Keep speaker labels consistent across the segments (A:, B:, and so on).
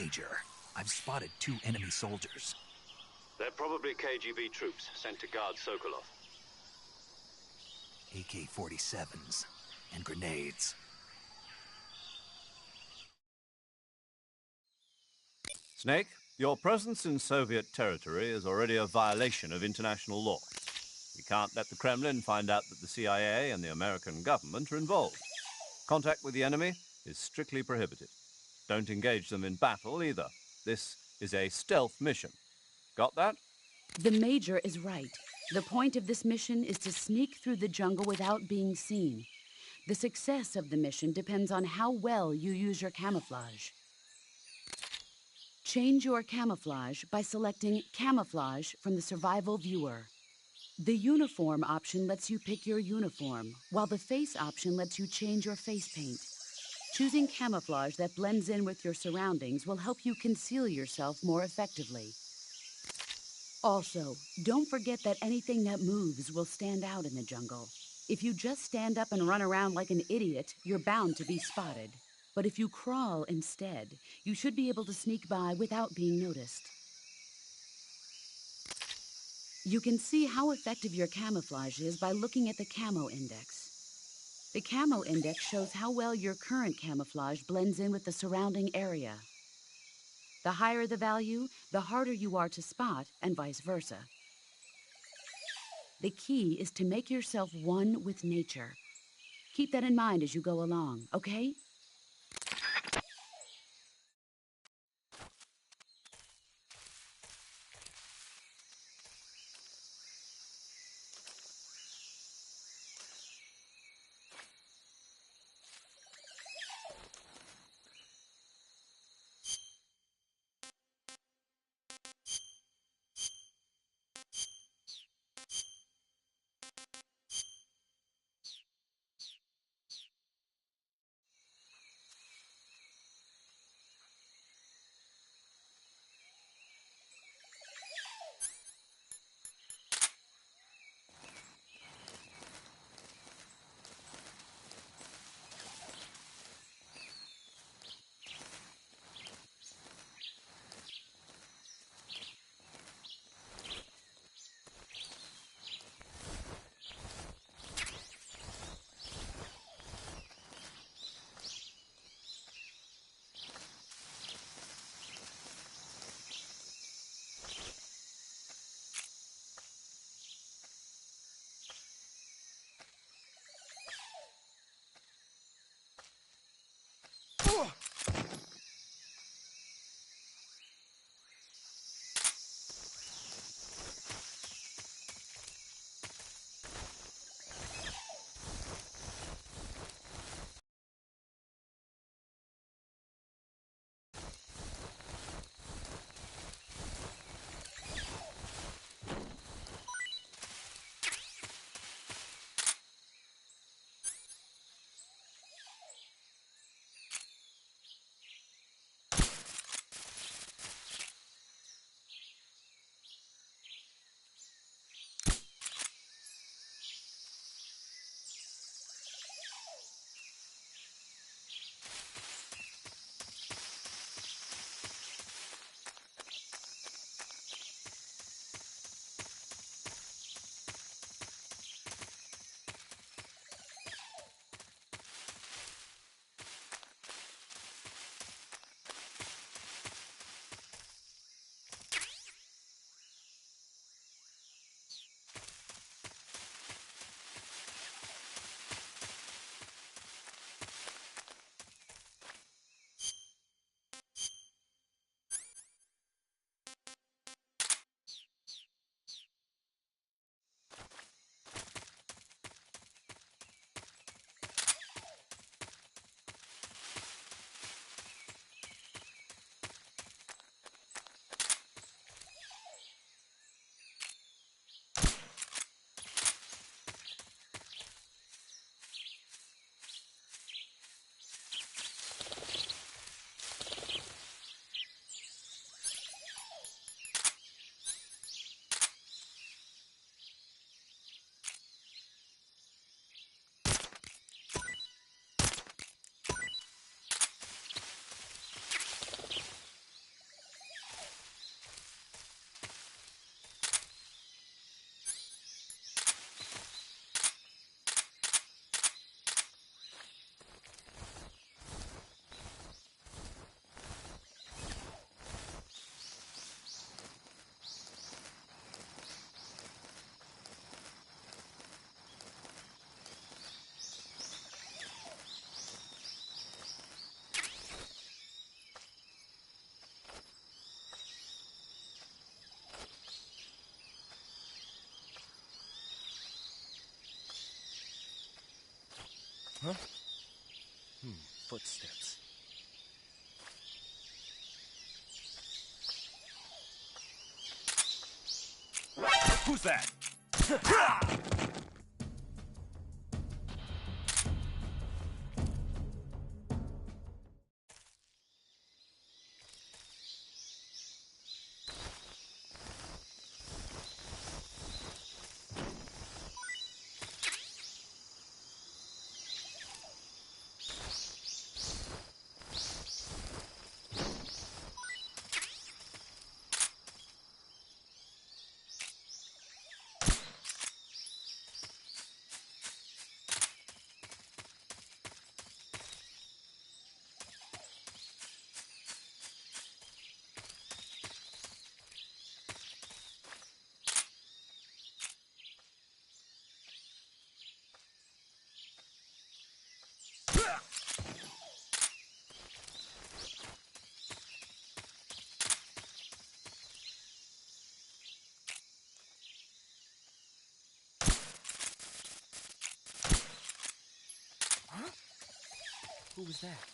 A: Major. I've spotted 2 enemy soldiers.
B: They're probably KGB troops sent to guard Sokolov.
A: AK-47s and grenades.
C: Snake, your presence in Soviet territory is already a violation of international law. We can't let the Kremlin find out that the CIA and the American government are involved. Contact with the enemy is strictly prohibited. Don't engage them in battle either. This is a stealth mission. Got that?
D: The Major is right. The point of this mission is to sneak through the jungle without being seen. The success of the mission depends on how well you use your camouflage. Change your camouflage by selecting Camouflage from the Survival Viewer. The Uniform option lets you pick your uniform, while the Face option lets you change your face paint. Choosing camouflage that blends in with your surroundings will help you conceal yourself more effectively. Also, don't forget that anything that moves will stand out in the jungle. If you just stand up and run around like an idiot, you're bound to be spotted. But if you crawl instead, you should be able to sneak by without being noticed. You can see how effective your camouflage is by looking at the Camo Index. The Camo Index shows how well your current camouflage blends in with the surrounding area. The higher the value, the harder you are to spot, and vice versa. The key is to make yourself one with nature. Keep that in mind as you go along, okay?
E: Huh? Footsteps.
C: Who's that?
E: Who was that?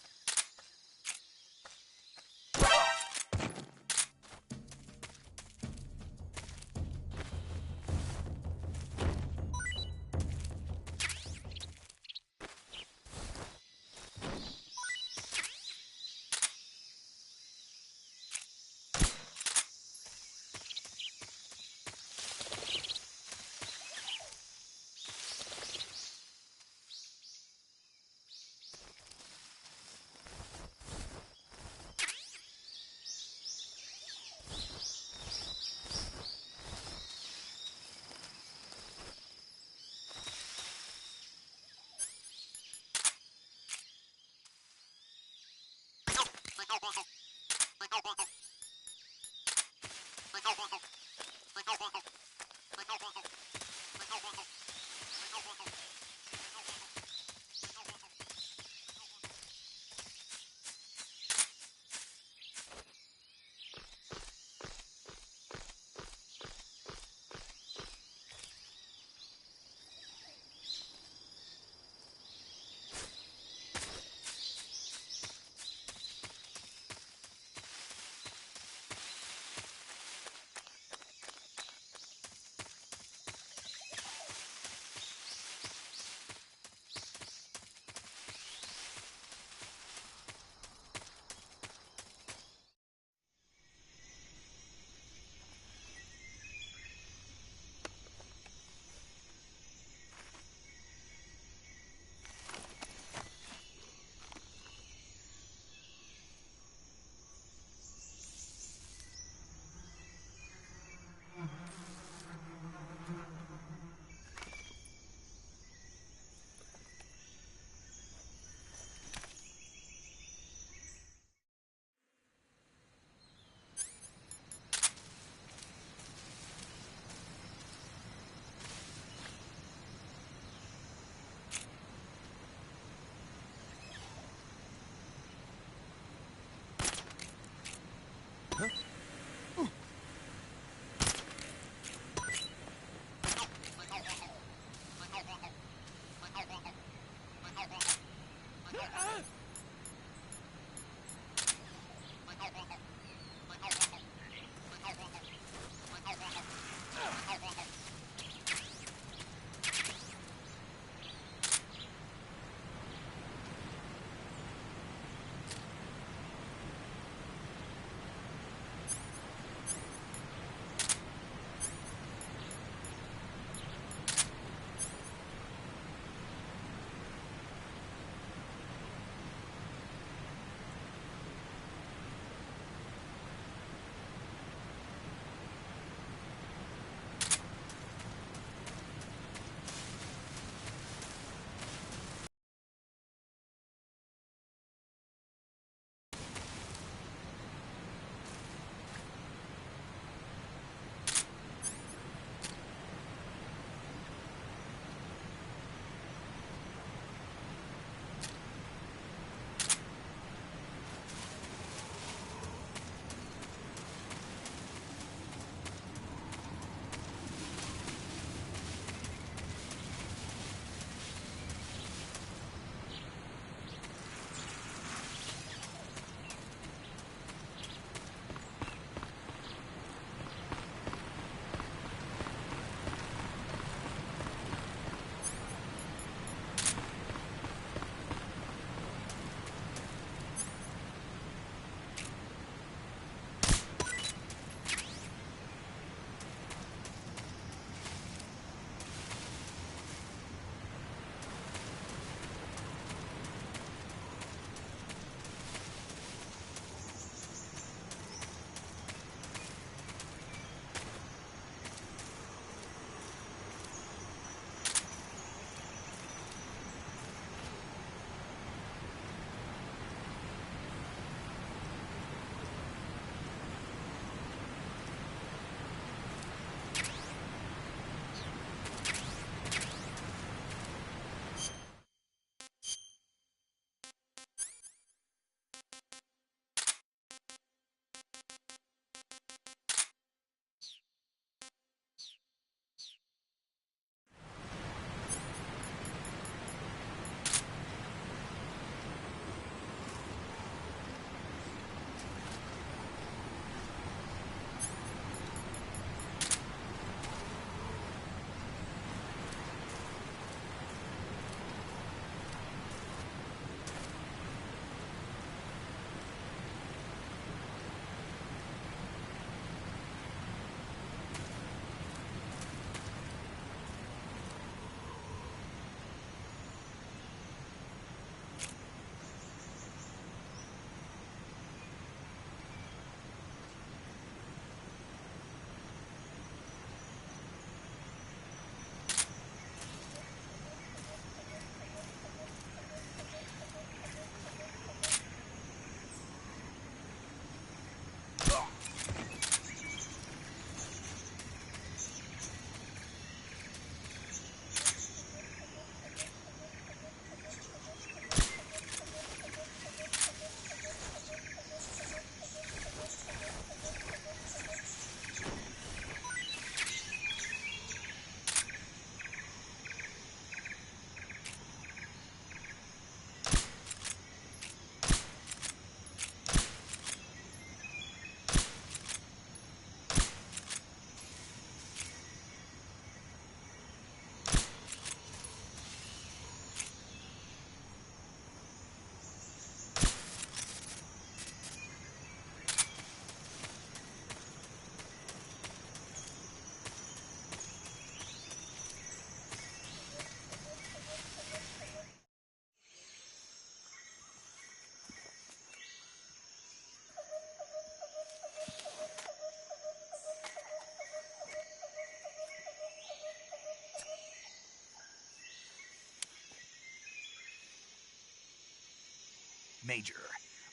A: Major,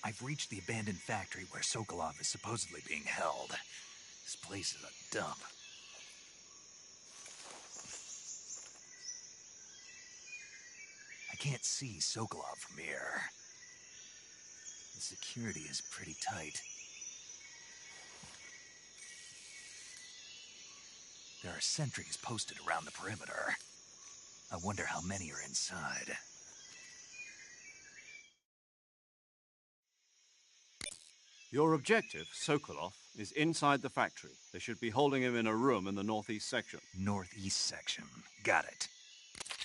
A: I've reached the abandoned factory where Sokolov is supposedly being held. This place is a dump. I can't see Sokolov from here. The security is pretty tight. There are sentries posted around the perimeter. I wonder how many are inside.
C: Your objective, Sokolov, is inside the factory. They should be holding him in a room in the northeast section.
A: Northeast section. Got it.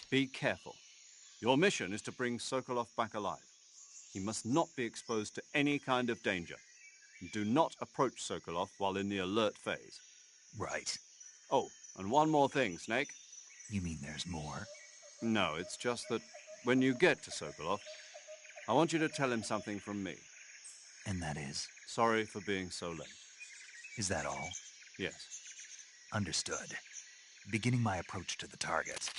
C: Be careful. Your mission is to bring Sokolov back alive. He must not be exposed to any kind of danger. Do not approach Sokolov while in the alert phase.
A: Right.
C: Oh, and one more thing, Snake.
A: You mean there's more?
C: No, it's just that when you get to Sokolov, I want you to tell him something from me.
A: And that is?
C: Sorry for being so late.
A: Is that all?
C: Yes.
A: Understood. Beginning my approach to the target.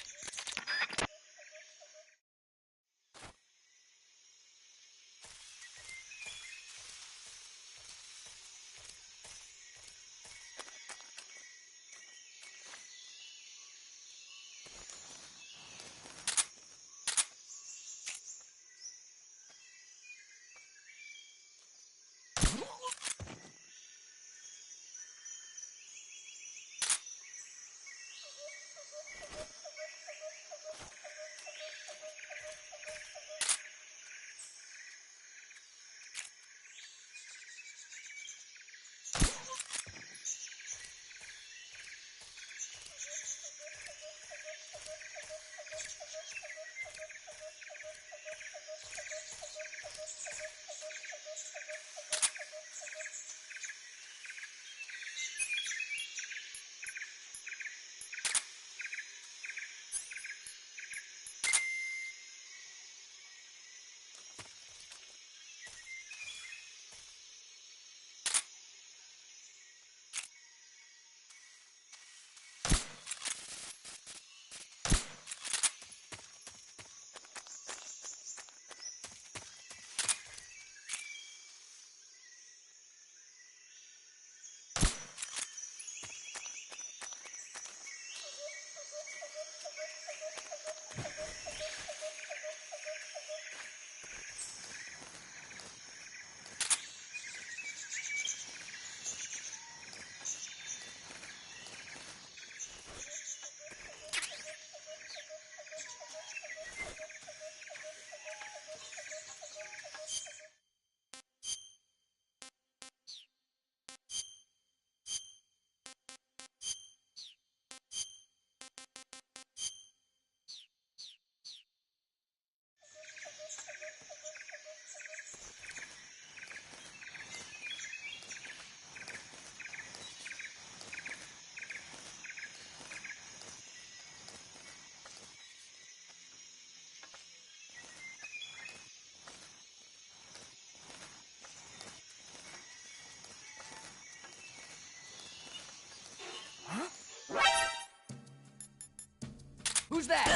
E: Who's that?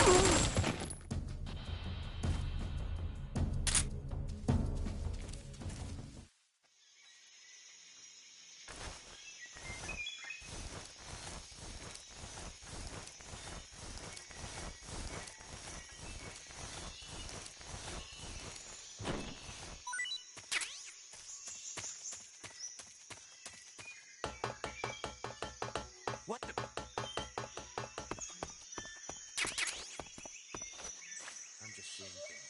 A: What the? I'm just seeing things.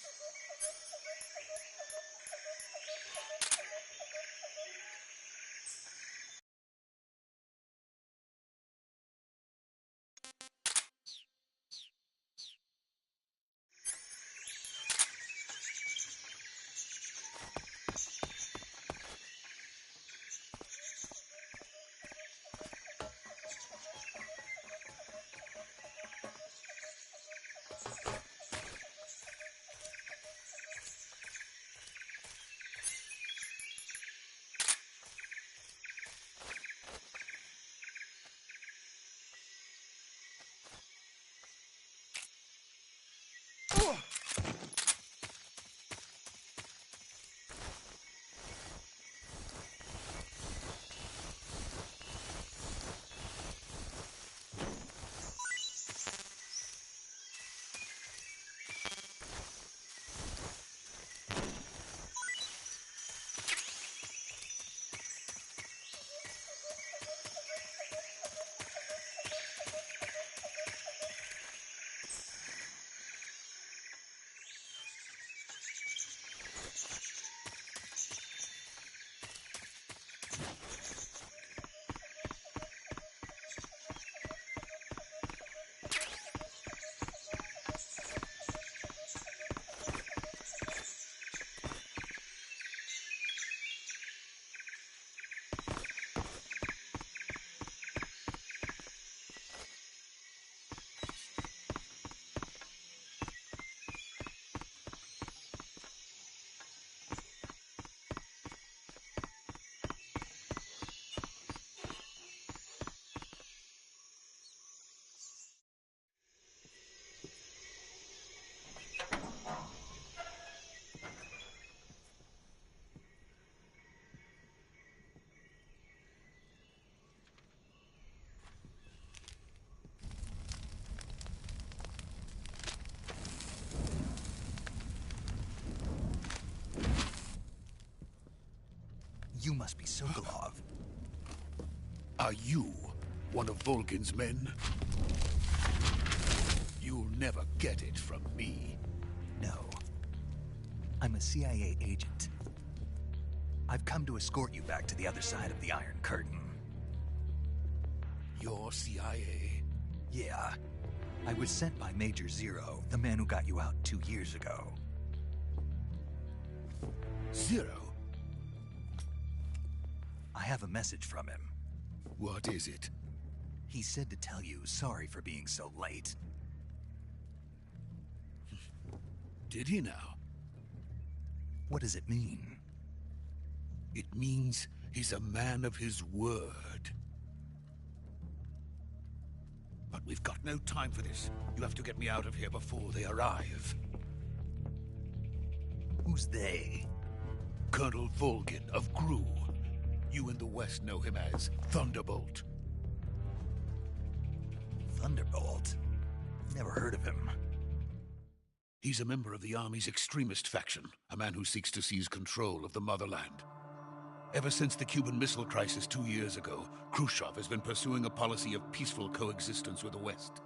A: You must be Sokolov.
E: Are you one of Volgin's men? You'll never get it from me.
A: No. I'm a CIA agent. I've come to escort you back to the other side of the Iron Curtain.
E: You're CIA?
A: Yeah. I was sent by Major Zero, the man who got you out 2 years ago.
E: Zero?
A: I have a message from him.
E: What is it?
A: He said to tell you sorry for being so late.
E: Did he now?
A: What does it mean?
E: It means he's a man of his word. But we've got no time for this. You have to get me out of here before they arrive.
A: Who's they?
E: Colonel Volgin of GRU. You in the West know him as Thunderbolt.
A: Thunderbolt? Never heard of him.
E: He's a member of the Army's extremist faction, a man who seeks to seize control of the motherland. Ever since the Cuban Missile Crisis 2 years ago, Khrushchev has been pursuing a policy of peaceful coexistence with the West.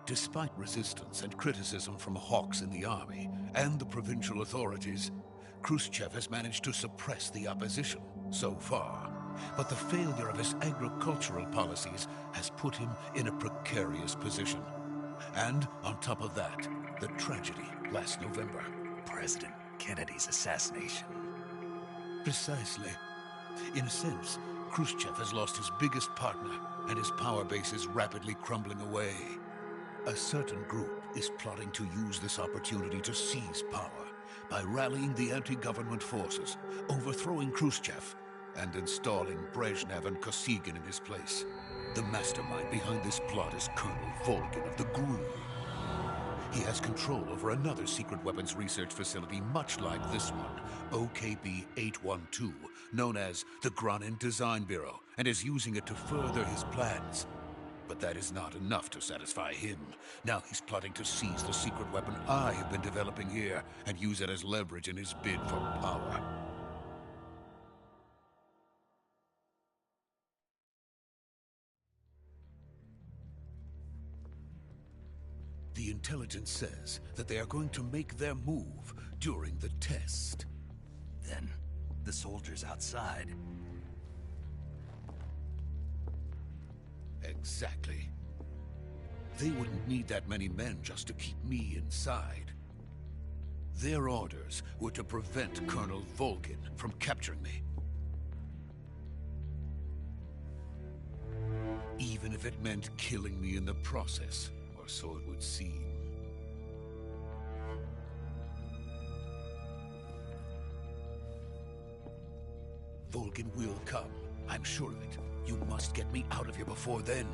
E: Despite resistance and criticism from hawks in the Army and the provincial authorities, Khrushchev has managed to suppress the opposition so far. But the failure of his agricultural policies has put him in a precarious position. And on top of that, the tragedy last November.
A: President Kennedy's assassination.
E: Precisely. In a sense, Khrushchev has lost his biggest partner, and his power base is rapidly crumbling away. A certain group is plotting to use this opportunity to seize power by rallying the anti-government forces, overthrowing Khrushchev, and installing Brezhnev and Kosygin in his place. The mastermind behind this plot is Colonel Volgin of the GRU. He has control over another secret weapons research facility much like this one, OKB-812, known as the Granin Design Bureau, and is using it to further his plans. But that is not enough to satisfy him. Now he's plotting to seize the secret weapon I have been developing here and use it as leverage in his bid for power. The intelligence says that they are going to make their move during the test.
A: Then, the soldiers outside.
E: Exactly. They wouldn't need that many men just to keep me inside. Their orders were to prevent Colonel Volgin from capturing me. Even if it meant killing me in the process, or so it would seem. Volgin will come, I'm sure of it. You must get me out of here before then.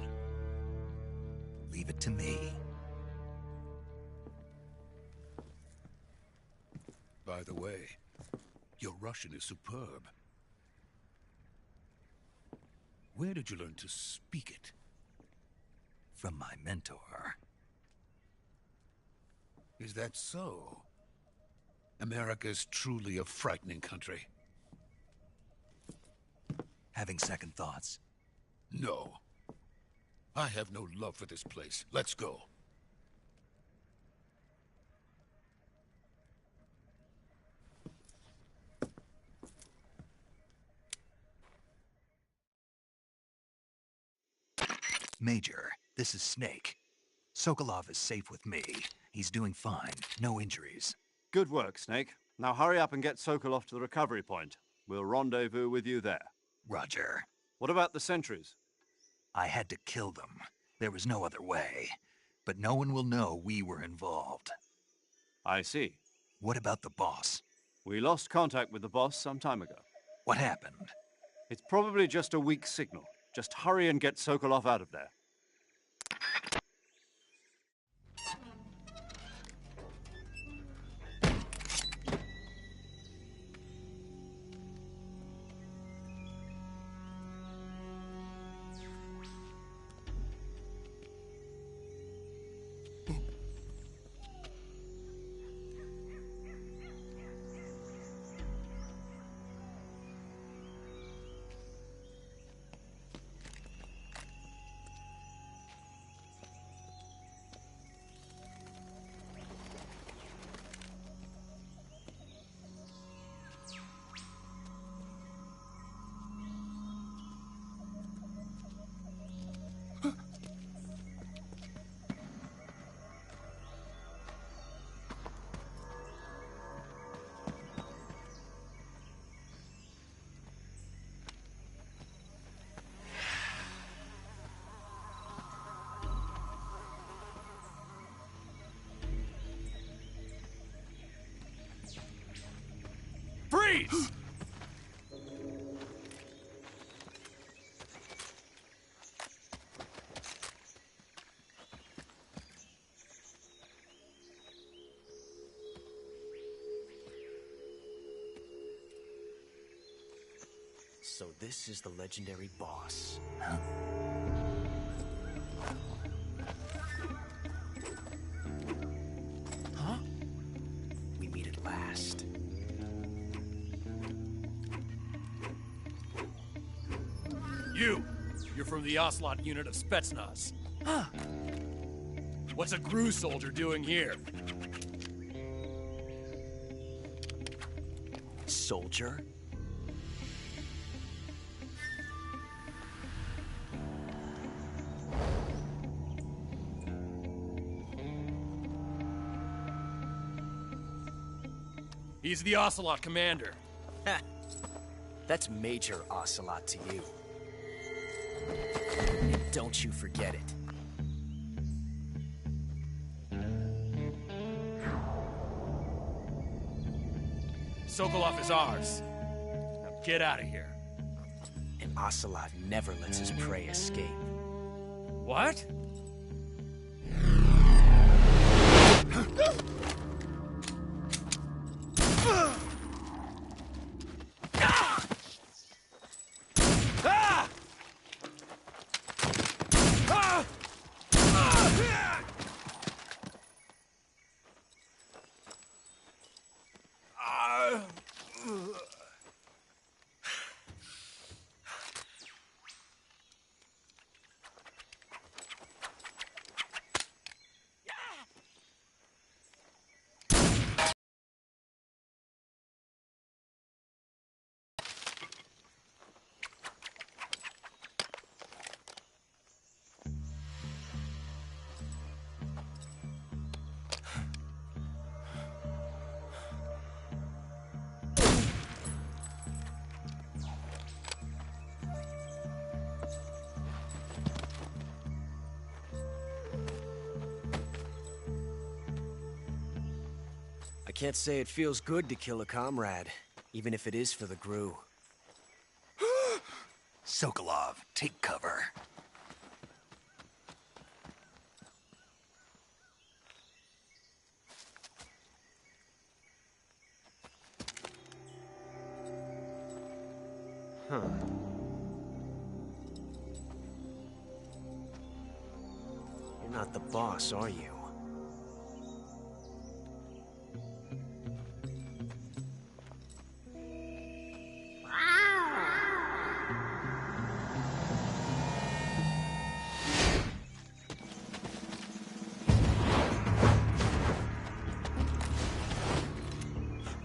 A: Leave it to me.
E: By the way, your Russian is superb. Where did you learn to speak it?
A: From my mentor.
E: Is that so? America is truly a frightening country.
A: Having second thoughts?
E: No. I have no love for this place. Let's go.
A: Major, this is Snake. Sokolov is safe with me. He's doing fine. No injuries.
C: Good work, Snake. Now hurry up and get Sokolov to the recovery point. We'll rendezvous with you there.
A: Roger.
C: What about the sentries?
A: I had to kill them. There was no other way. But no one will know we were involved.
C: I see.
A: What about the boss?
C: We lost contact with the boss some time ago.
A: What happened?
C: It's probably just a weak signal. Just hurry and get Sokolov out of there.
F: Freeze!
G: So this is the legendary boss. Huh? We meet at last.
F: You're from the Ocelot unit of Spetsnaz. Huh. What's a GRU soldier doing here?
G: Soldier?
F: He's the Ocelot commander.
G: Ha! That's Major Ocelot to you. And don't you forget it.
F: Sokolov is ours. Now get out of here.
G: And Ocelot never lets his prey escape.
F: What?
G: I can't say it feels good to kill a comrade, even if it is for the GRU.
A: Sokolov, take cover.
G: Huh. You're not the boss, are you?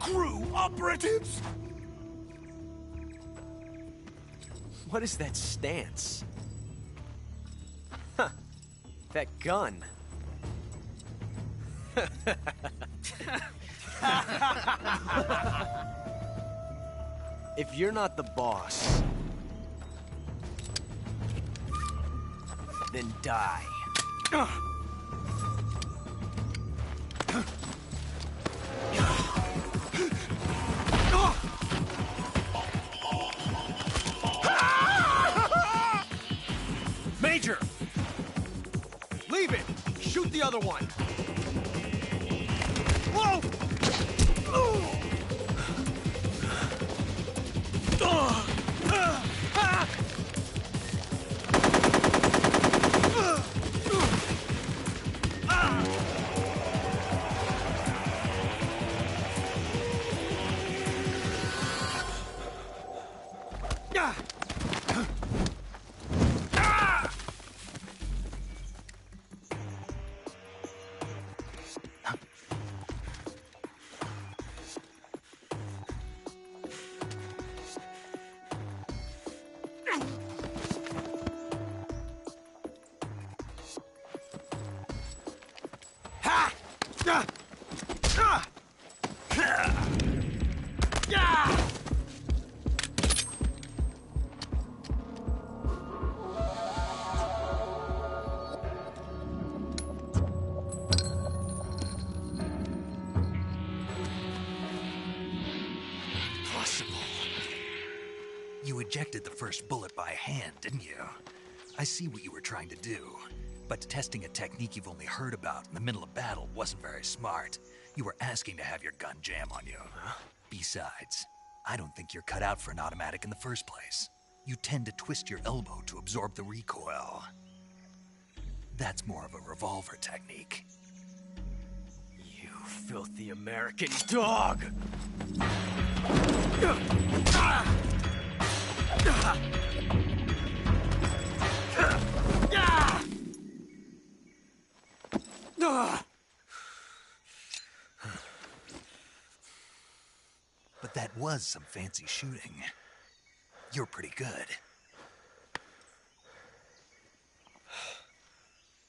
A: GRU operatives!
G: What is that stance? Huh. That gun. If you're not the boss, then die.
F: Major! Leave it! Shoot the other one! Whoa!
A: ejected the first bullet by hand, didn't you? I see what you were trying to do, but testing a technique you've only heard about in the middle of battle wasn't very smart. You were asking to have your gun jam on you. Huh? Besides, I don't think you're cut out for an automatic in the first place. You tend to twist your elbow to absorb the recoil. That's more of a revolver technique.
G: You filthy American dog!
A: But that was some fancy shooting. You're pretty good.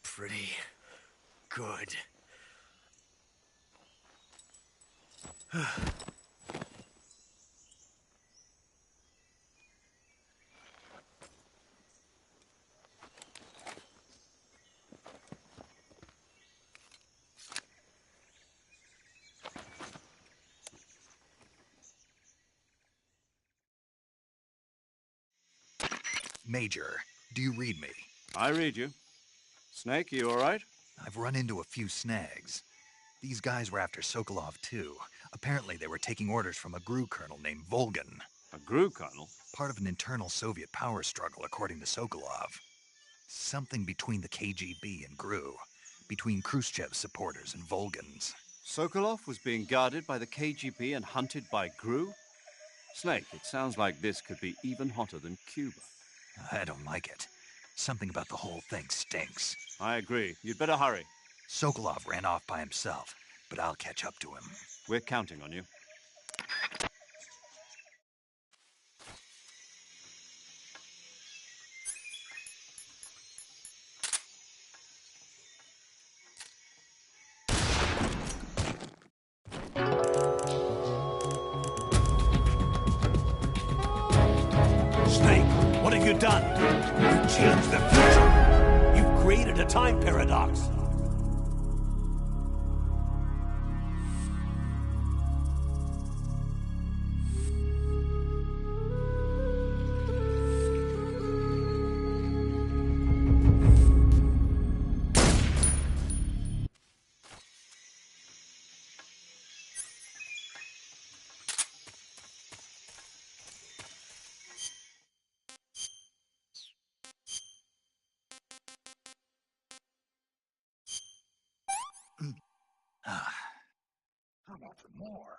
G: Pretty good.
A: Major, do you read me?
C: I read you. Snake, you all right?
A: I've run into a few snags. These guys were after Sokolov, too. Apparently they were taking orders from a GRU colonel named Volgan.
C: A GRU colonel?
A: Part of an internal Soviet power struggle, according to Sokolov. Something between the KGB and GRU. Between Khrushchev's supporters and Volgan's.
C: Sokolov was being guarded by the KGB and hunted by GRU? Snake, it sounds like this could be even hotter than Cuba.
A: I don't like it. Something about the whole thing stinks.
C: I agree. You'd better hurry.
A: Sokolov ran off by himself, but I'll catch up to him.
C: We're counting on you.
H: Snake, what have you done? You changed the future. You've created a time paradox.
A: How about for more?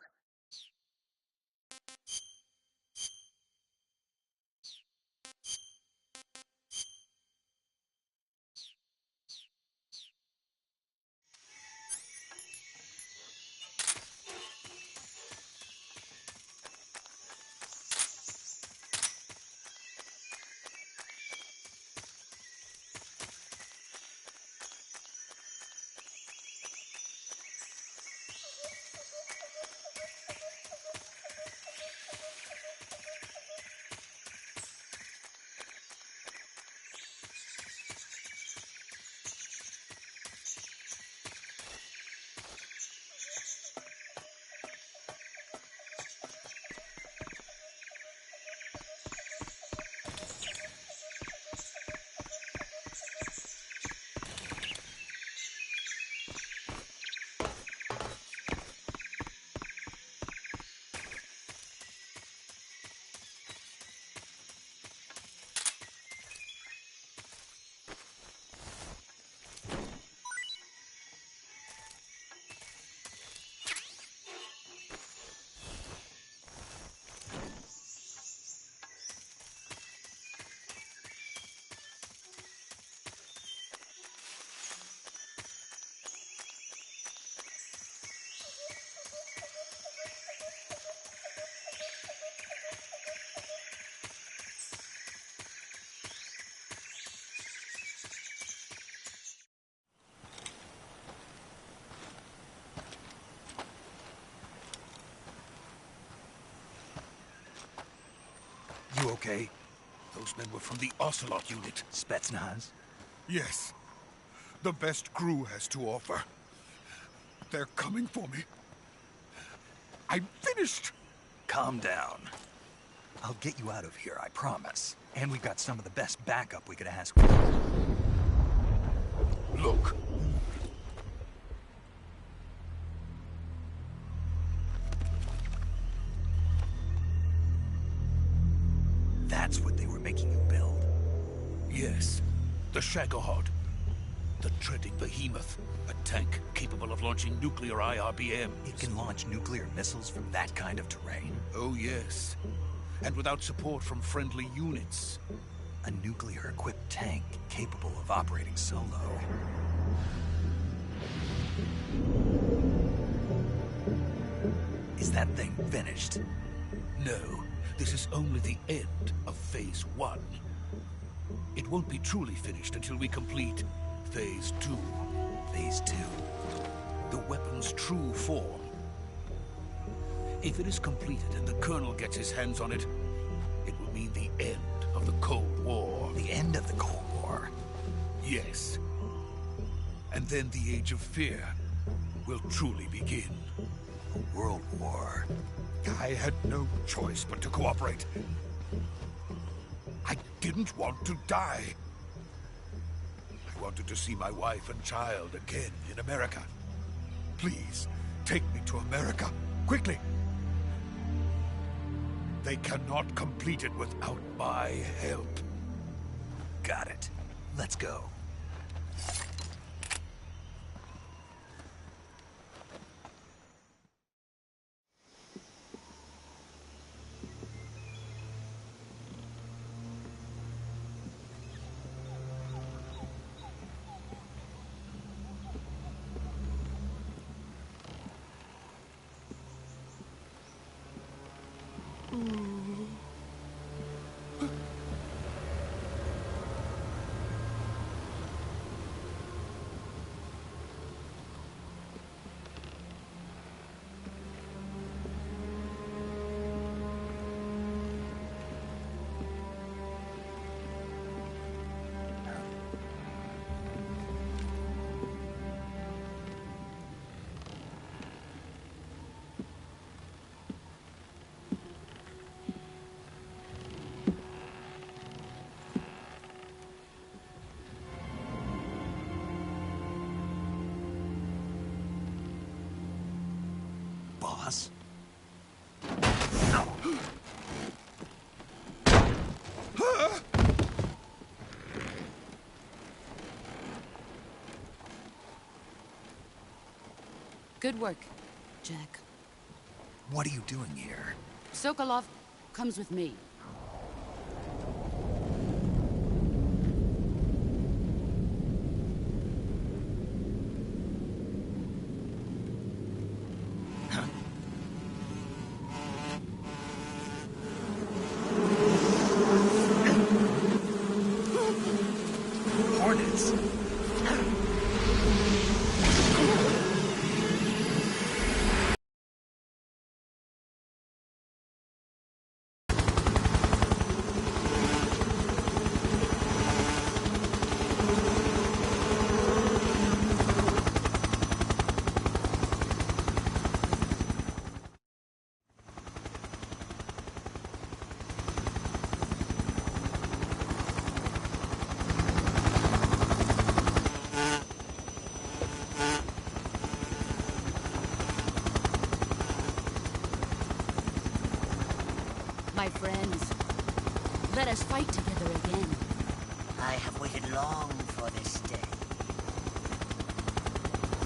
E: You okay? Those men were from the Ocelot unit.
A: Spetsnaz?
E: Yes. The best GRU has to offer. They're coming for me. I'm finished!
A: Calm down. I'll get you out of here, I promise. And we've got some of the best backup we could ask.
E: Look.
A: That's what they were making you build?
E: Yes. The Shagohod. The treading behemoth. A tank capable of launching nuclear IRBMs.
A: It can launch nuclear missiles from that kind of terrain?
E: Oh, yes. And without support from friendly units.
A: A nuclear-equipped tank capable of operating solo. Is that thing finished?
E: No. This is only the end of Phase 1. It won't be truly finished until we complete Phase 2.
A: Phase 2?
E: The weapon's true form. If it is completed and the Colonel gets his hands on it, it will mean the end of the Cold War.
A: The end of the Cold War?
E: Yes. And then the Age of Fear will truly begin.
A: A world war.
E: I had no choice but to cooperate. I didn't want to die. I wanted to see my wife and child again in America. Please, take me to America, quickly. They cannot complete it without my help.
A: Got it. Let's go. Boss?
D: Good work, Jack.
A: What are you doing here?
D: Sokolov comes with me.
A: Hornets?
D: My friends, let us fight together again.
I: I have waited long for this day.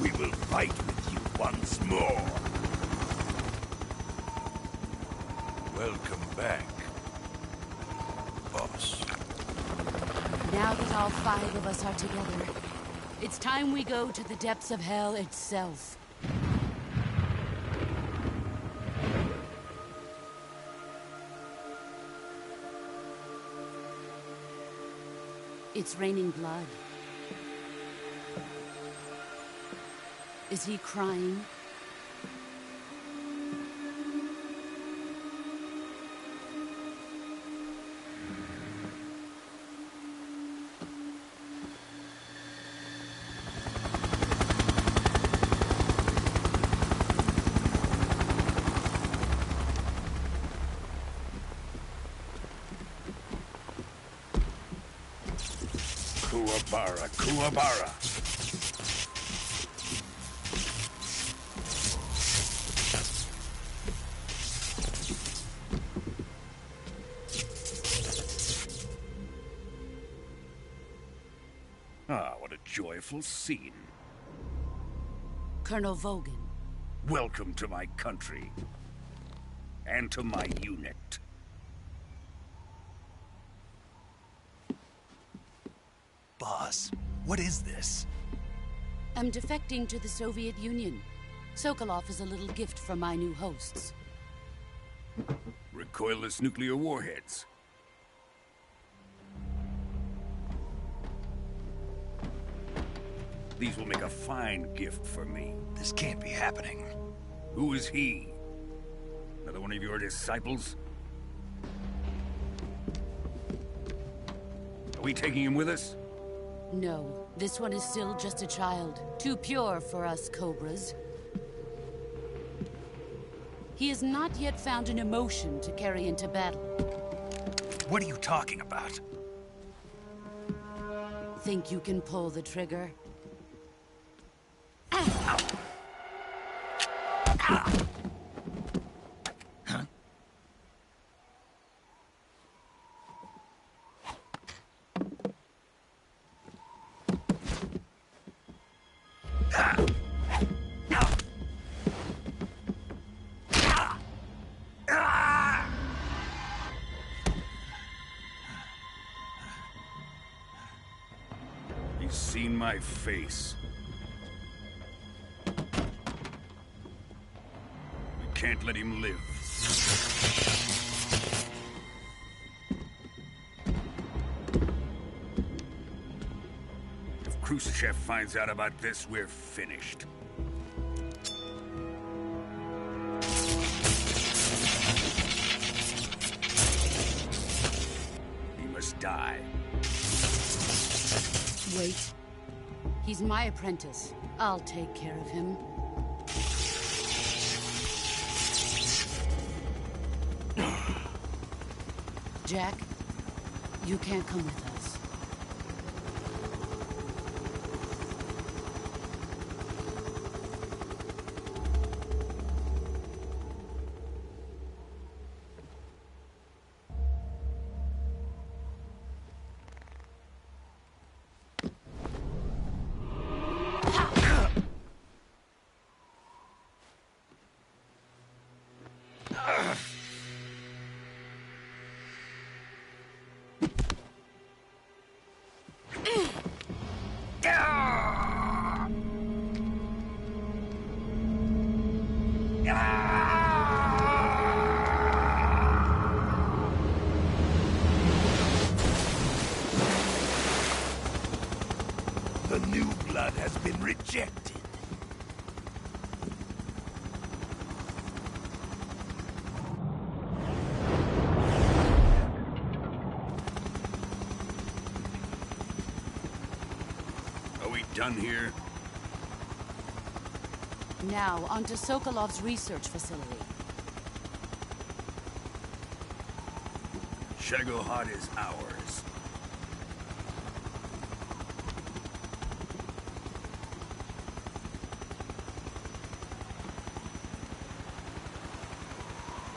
E: We will fight with you once more. Welcome back, boss.
D: Now that all 5 of us are together, it's time we go to the depths of hell itself. It's raining blood. Is he crying?
E: Kuwabara, Kuwabara. Ah, what a joyful scene.
D: Colonel Vogan.
E: Welcome to my country. And to my unit.
A: Boss, what is this?
D: I'm defecting to the Soviet Union. Sokolov is a little gift from my new hosts.
E: Recoilless nuclear warheads. These will make a fine gift for me.
A: This can't be happening.
E: Who is he? Another one of your disciples? Are we taking him with us?
D: No, this one is still just a child. Too pure for us Cobras. He has not yet found an emotion to carry into battle.
A: What are you talking about?
D: Think you can pull the trigger?
E: He's seen my face. We can't let him live. If Khrushchev finds out about this, we're finished. He must die.
D: Wait. He's my apprentice. I'll take care of him. Jack, you can't come with us.
H: The new blood has been rejected.
E: Are we done here?
D: Now, onto Sokolov's research facility.
E: Shagohod is ours.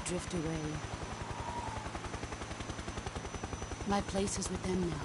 D: Drift away. My place is with them now.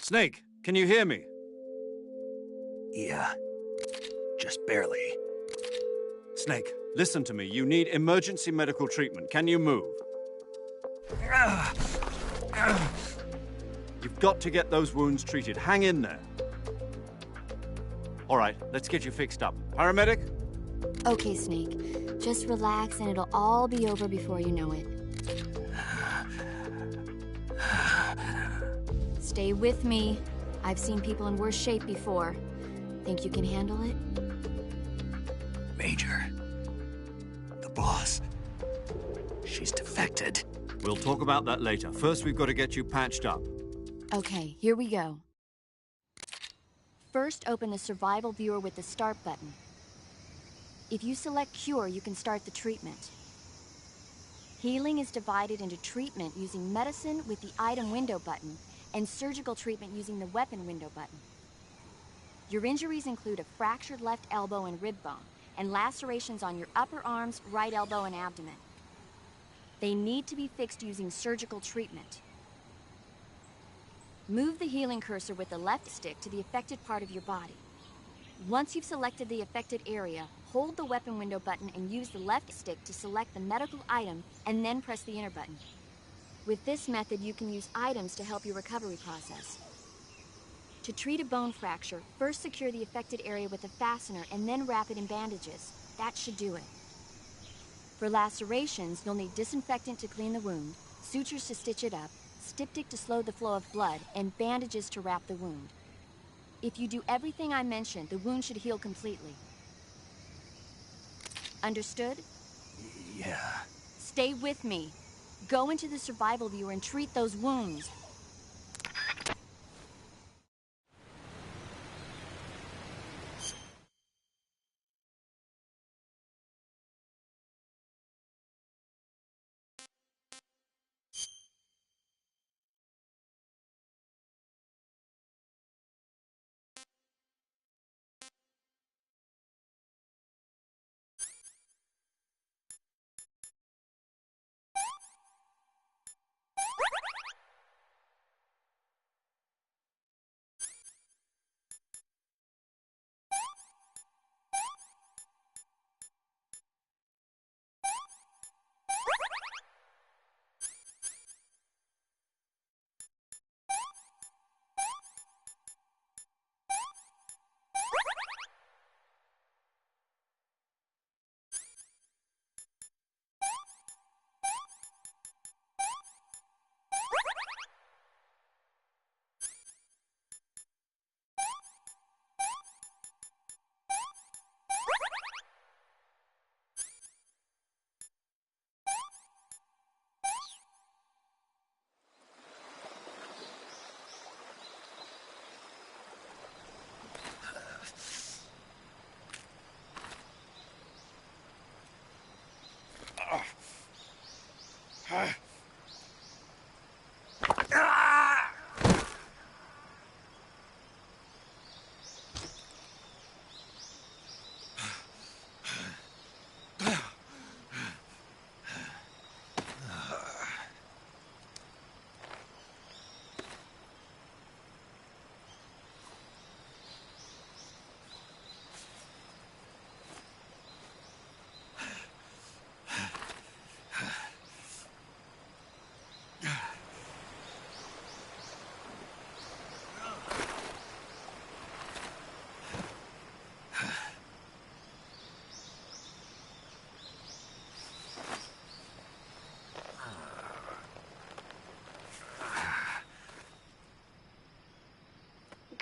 C: Snake, can you hear me?
A: Yeah. Just barely.
C: Snake, listen to me. You need emergency medical treatment. Can you move? You've got to get those wounds treated. Hang in there. All right, let's get you fixed up. Paramedic?
J: Okay, Snake. Just relax and it'll all be over before you know it. Stay with me. I've seen people in worse shape before. Think you can handle it?
A: Major. The boss. She's defected.
C: We'll talk about that later. First, we've got to get you patched up.
J: Okay, here we go. First, open the survival viewer with the start button. If you select cure, you can start the treatment. Healing is divided into treatment using medicine with the item window button and surgical treatment using the weapon window button. Your injuries include a fractured left elbow and rib bone and lacerations on your upper arms, right elbow, and abdomen. They need to be fixed using surgical treatment. Move the healing cursor with the left stick to the affected part of your body. Once you've selected the affected area, hold the weapon window button and use the left stick to select the medical item and then press the enter button. With this method, you can use items to help your recovery process. To treat a bone fracture, first secure the affected area with a fastener and then wrap it in bandages. That should do it. For lacerations, you'll need disinfectant to clean the wound, sutures to stitch it up, styptic to slow the flow of blood, and bandages to wrap the wound. If you do everything I mentioned, the wound should heal completely. Understood?
A: Yeah.
J: Stay with me. Go into the survival viewer and treat those wounds.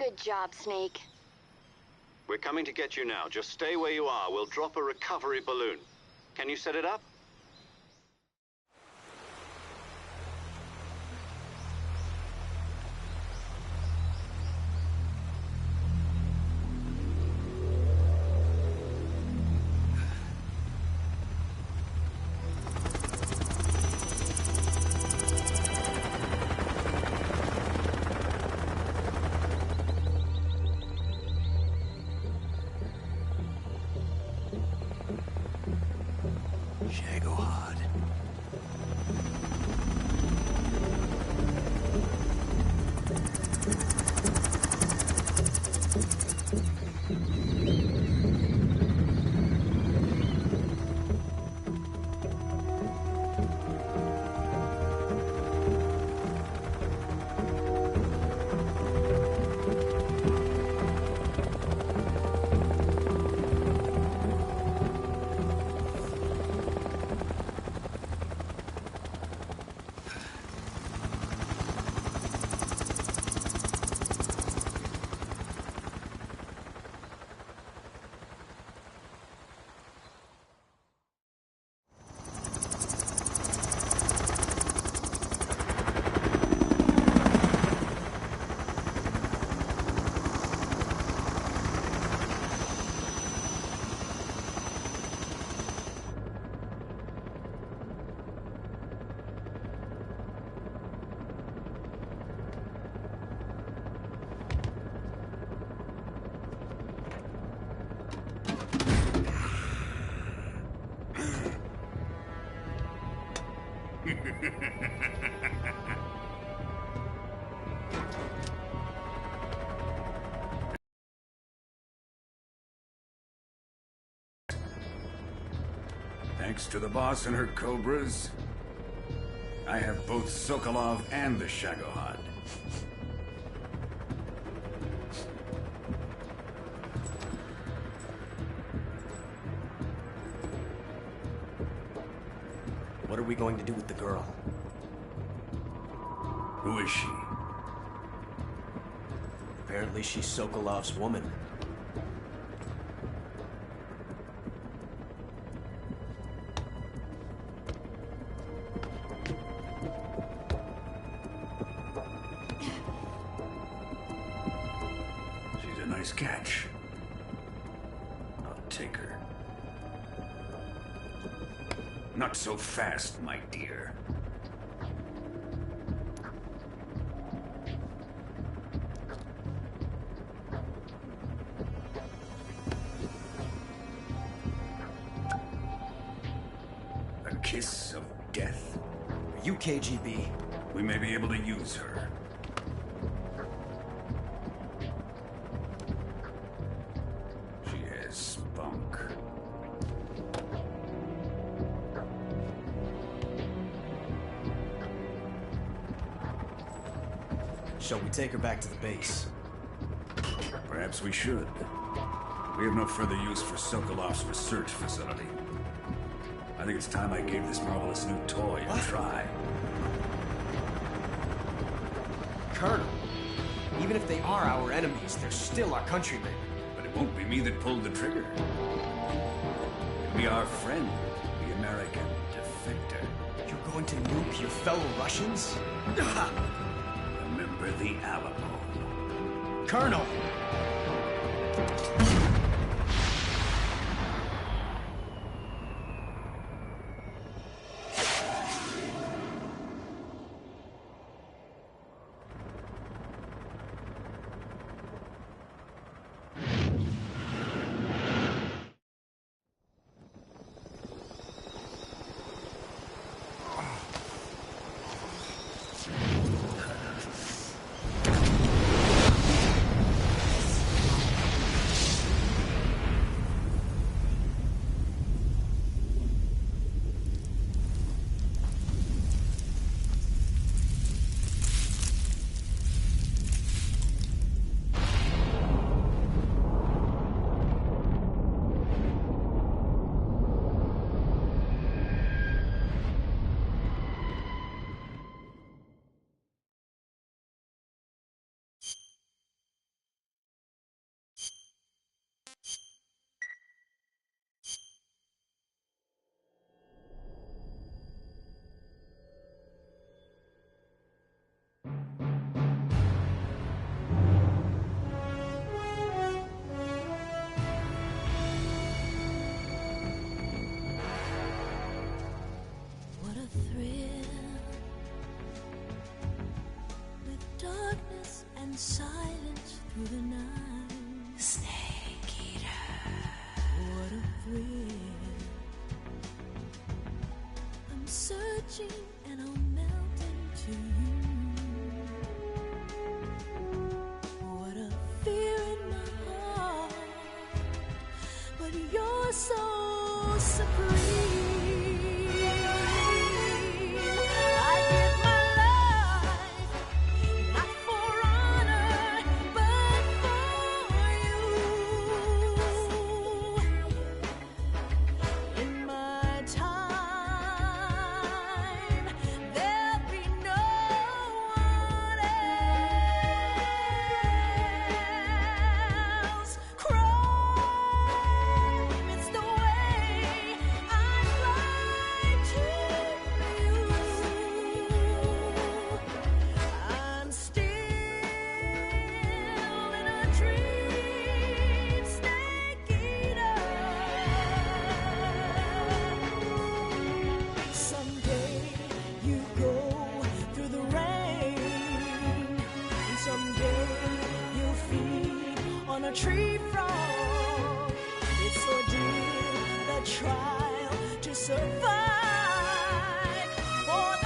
J: Good job, Snake.
B: We're coming to get you now. Just stay where you are. We'll drop a recovery balloon. Can you set it up?
K: Thanks to the boss and her cobras, I have both Sokolov and the Shagohod.
G: What are we going to do with the girl?
K: Who is she?
G: Apparently she's Sokolov's woman.
K: She's a nice catch. I'll take her. Not so fast, my dear. A kiss of death.
G: Are you KGB?
K: We may be able to use her. She has spunk.
G: Shall we take her back to the base?
K: Perhaps we should. We have no further use for Sokolov's research facility. I think it's time I gave this marvelous new toy a try.
G: Colonel, even if they are our enemies, they're still our countrymen.
K: But it won't be me that pulled the trigger. It'll be our friend, the American defector.
G: You're going to nuke your fellow Russians?
K: Remember the Alamo.
G: Colonel!
L: Silence through the night. Snake eater. What a thrill. I'm searching and I'll melt into you. What a fear in my heart. But you're so supreme. A tree frog, it's ordeal, the trial to survive. For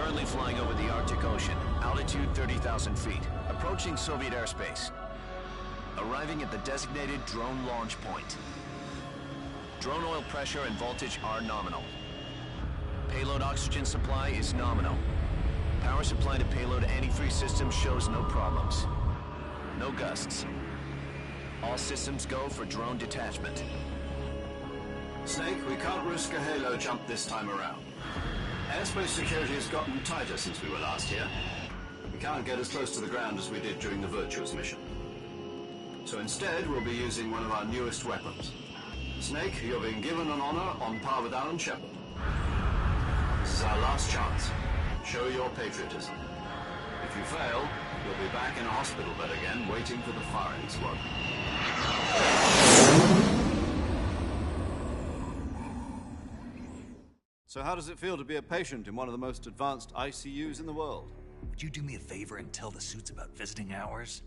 M: Currently flying over the Arctic Ocean, altitude 30,000 feet, approaching Soviet airspace. Arriving at the designated drone launch point. Drone oil pressure and voltage are nominal. Payload oxygen supply is nominal. Power supply to payload antifreeze systems shows no problems. No gusts. All systems go for drone detachment.
B: Snake, we can't risk a halo jump this time around. Airspace security has gotten tighter since we were last here. We can't get as close to the ground as we did during the Virtuous mission. So instead, we'll be using one of our newest weapons. Snake, you're being given an honor on par with Alan Shepard. This is our last chance. Show your patriotism. If you fail, you'll be back in a hospital bed again, waiting for the firing squad.
C: So how does it feel to be a patient in one of the most advanced ICUs in the world?
A: Would you do me a favor and tell the suits about visiting hours?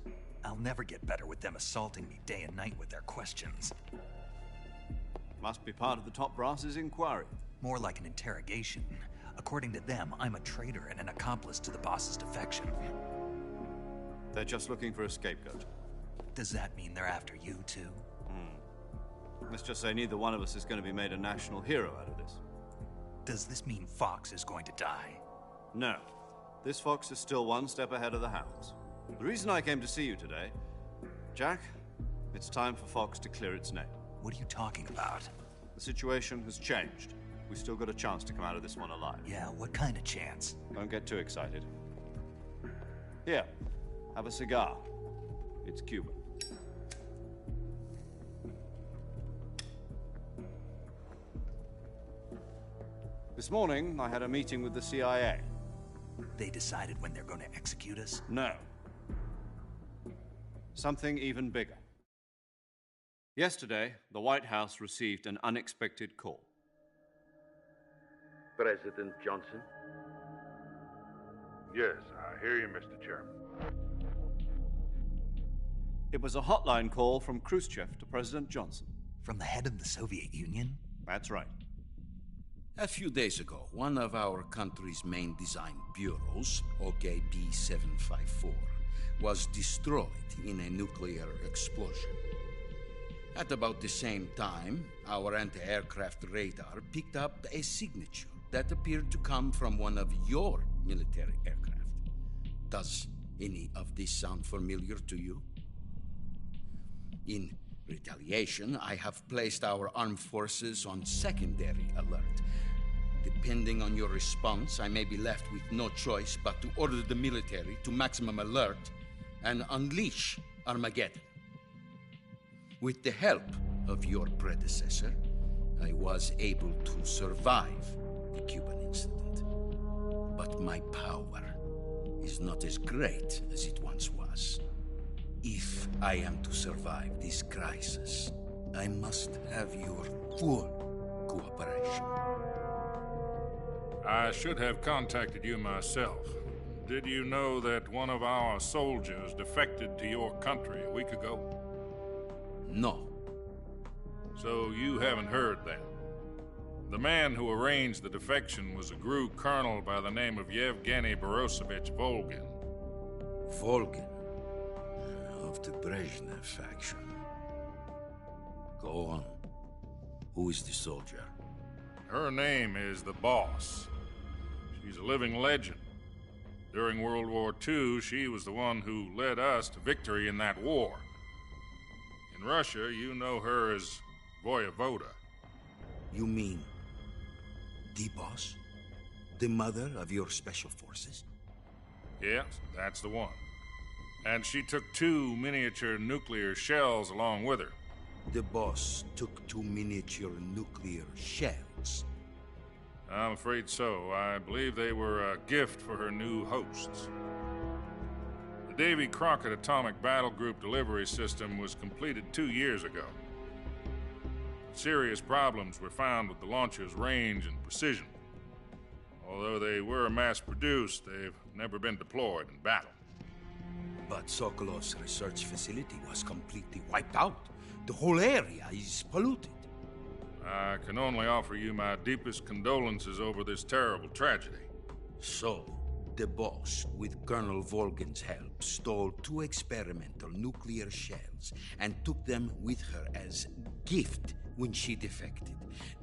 A: I'll never get better with them assaulting me day and night with their questions.
C: Must be part of the top brass's inquiry.
A: More like an interrogation. According to them, I'm a traitor and an accomplice to the boss's defection.
C: They're just looking for a scapegoat.
A: Does that mean they're after you, too?
C: Let's just say neither one of us is going to be made a national hero out of this.
A: Does this mean Fox is going to die?
C: No. This fox is still one step ahead of the hounds. The reason I came to see you today, Jack, it's time for Fox to clear its name.
A: What are you talking about?
C: The situation has changed. We still got a chance to come out of this one alive.
A: Yeah, what kind of chance?
C: Don't get too excited. Here, have a cigar. It's Cuban. This morning, I had a meeting with the CIA.
A: They decided when they're going to execute us?
C: No. Something even bigger. Yesterday, the White House received an unexpected call.
N: President Johnson?
O: Yes, I hear you, Mr. Chairman.
C: It was a hotline call from Khrushchev to President Johnson.
A: From the head of the Soviet Union?
C: That's right.
E: A few days ago, one of our country's main design bureaus, OKB-754, was destroyed in a nuclear explosion. At about the same time, our anti-aircraft radar picked up a signature that appeared to come from one of your military aircraft. Does any of this sound familiar to you? In retaliation, I have placed our armed forces on secondary alert. Depending on your response, I may be left with no choice but to order the military to maximum alert and unleash Armageddon. With the help of your predecessor, I was able to survive the Cuban incident. But my power is not as great as it once was. If I am to survive this crisis, I must have your full cooperation.
O: I should have contacted you myself. Did you know that one of our soldiers defected to your country a week ago?
E: No.
O: So you haven't heard that. The man who arranged the defection was a GRU colonel by the name of Yevgeny Borosovich Volgin.
E: Volgin? Of the Brezhnev faction. Go on. Who is the soldier?
O: Her name is the Boss. She's a living legend. During World War II, she was the one who led us to victory in that war. In Russia, you know her as Voyevoda.
E: You mean the Boss? The mother of your special forces?
O: Yes, that's the one. And she took 2 miniature nuclear shells along with her.
E: The Boss took 2 miniature nuclear shells?
O: I'm afraid so. I believe they were a gift for her new hosts. The Davy Crockett Atomic Battle Group delivery system was completed 2 years ago. Serious problems were found with the launcher's range and precision. Although they were mass-produced, they've never been deployed in battle.
E: But Sokolov's research facility was completely wiped out. The whole area is polluted.
O: I can only offer you my deepest condolences over this terrible tragedy.
E: So, the boss, with Colonel Volgin's help, stole 2 experimental nuclear shells and took them with her as gift when she defected.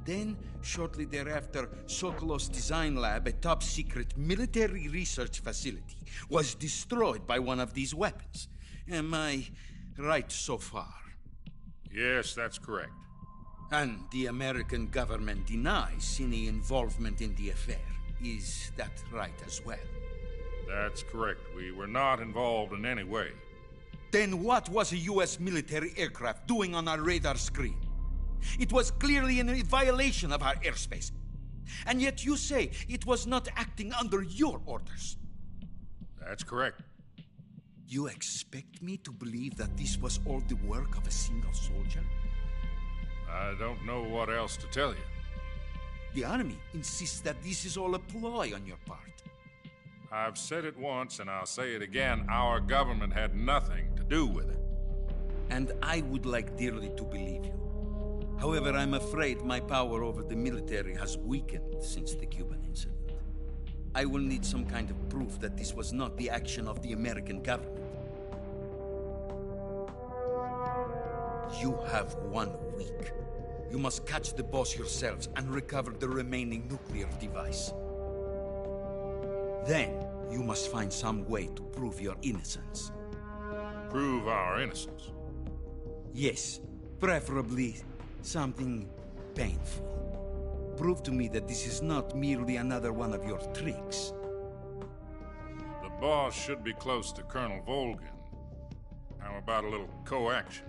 E: Then, shortly thereafter, Sokolov's design lab, a top-secret military research facility, was destroyed by one of these weapons. Am I right so far?
O: Yes, that's correct.
E: And the American government denies any involvement in the affair. Is that right as well?
O: That's correct. We were not involved in any way.
E: Then what was a U.S. military aircraft doing on our radar screen? It was clearly in violation of our airspace. And yet you say it was not acting under your orders.
O: That's correct.
E: You expect me to believe that this was all the work of a single soldier?
O: I don't know what else to tell you.
E: The Army insists that this is all a ploy on your part.
O: I've said it once and I'll say it again. Our government had nothing to do with it.
E: And I would like dearly to believe you. However, I'm afraid my power over the military has weakened since the Cuban incident. I will need some kind of proof that this was not the action of the American government. You have 1 week. You must catch the boss yourselves and recover the remaining nuclear device. Then, you must find some way to prove your innocence.
O: Prove our innocence?
E: Yes, preferably something painful. Prove to me that this is not merely another one of your tricks.
O: The boss should be close to Colonel Volgin. How about a little co-action?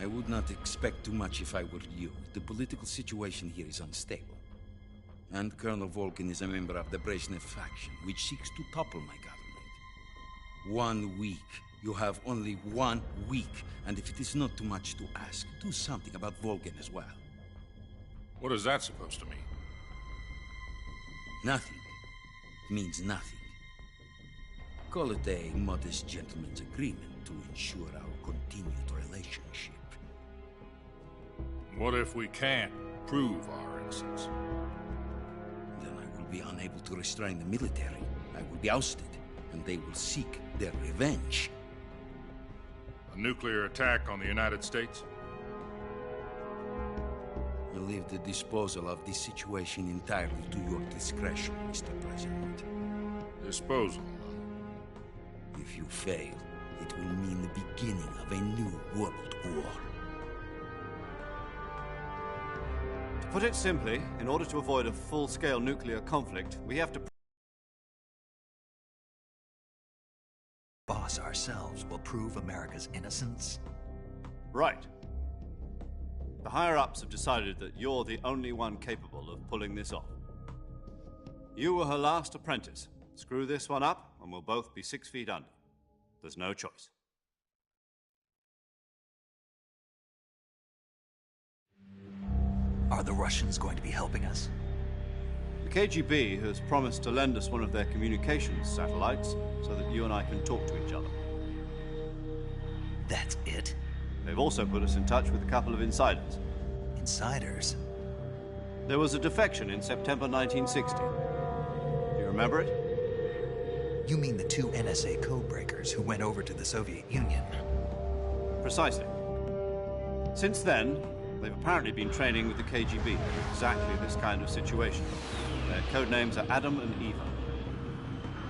E: I would not expect too much if I were you. The political situation here is unstable. And Colonel Volgin is a member of the Brezhnev faction, which seeks to topple my government. 1 week. You have only 1 week, and if it is not too much to ask, do something about Volgin as well.
O: What is that supposed to mean?
E: Nothing. It means nothing. Call it a modest gentleman's agreement to ensure our continued relationship.
O: What if we can't prove our innocence?
E: Then I will be unable to restrain the military. I will be ousted, and they will seek their revenge.
O: A nuclear attack on the United States?
E: I leave the disposal of this situation entirely to your discretion, Mr. President.
O: Disposal?
E: If you fail, it will mean the beginning of a new world war.
C: To put it simply, in order to avoid a full-scale nuclear conflict, we have to...
A: Boss ourselves will prove America's innocence?
C: Right. The higher-ups have decided that you're the only one capable of pulling this off. You were her last apprentice. Screw this one up, and we'll both be 6 feet under. There's no choice.
A: Are the Russians going to be helping us?
C: The KGB has promised to lend us one of their communications satellites so that you and I can talk to each other.
A: That's it?
C: They've also put us in touch with a couple of insiders.
A: Insiders?
C: There was a defection in September 1960. Do you remember it?
A: You mean the 2 NSA codebreakers who went over to the Soviet Union?
C: Precisely. Since then, they've apparently been training with the KGB for exactly this kind of situation. Their code names are Adam and Eva.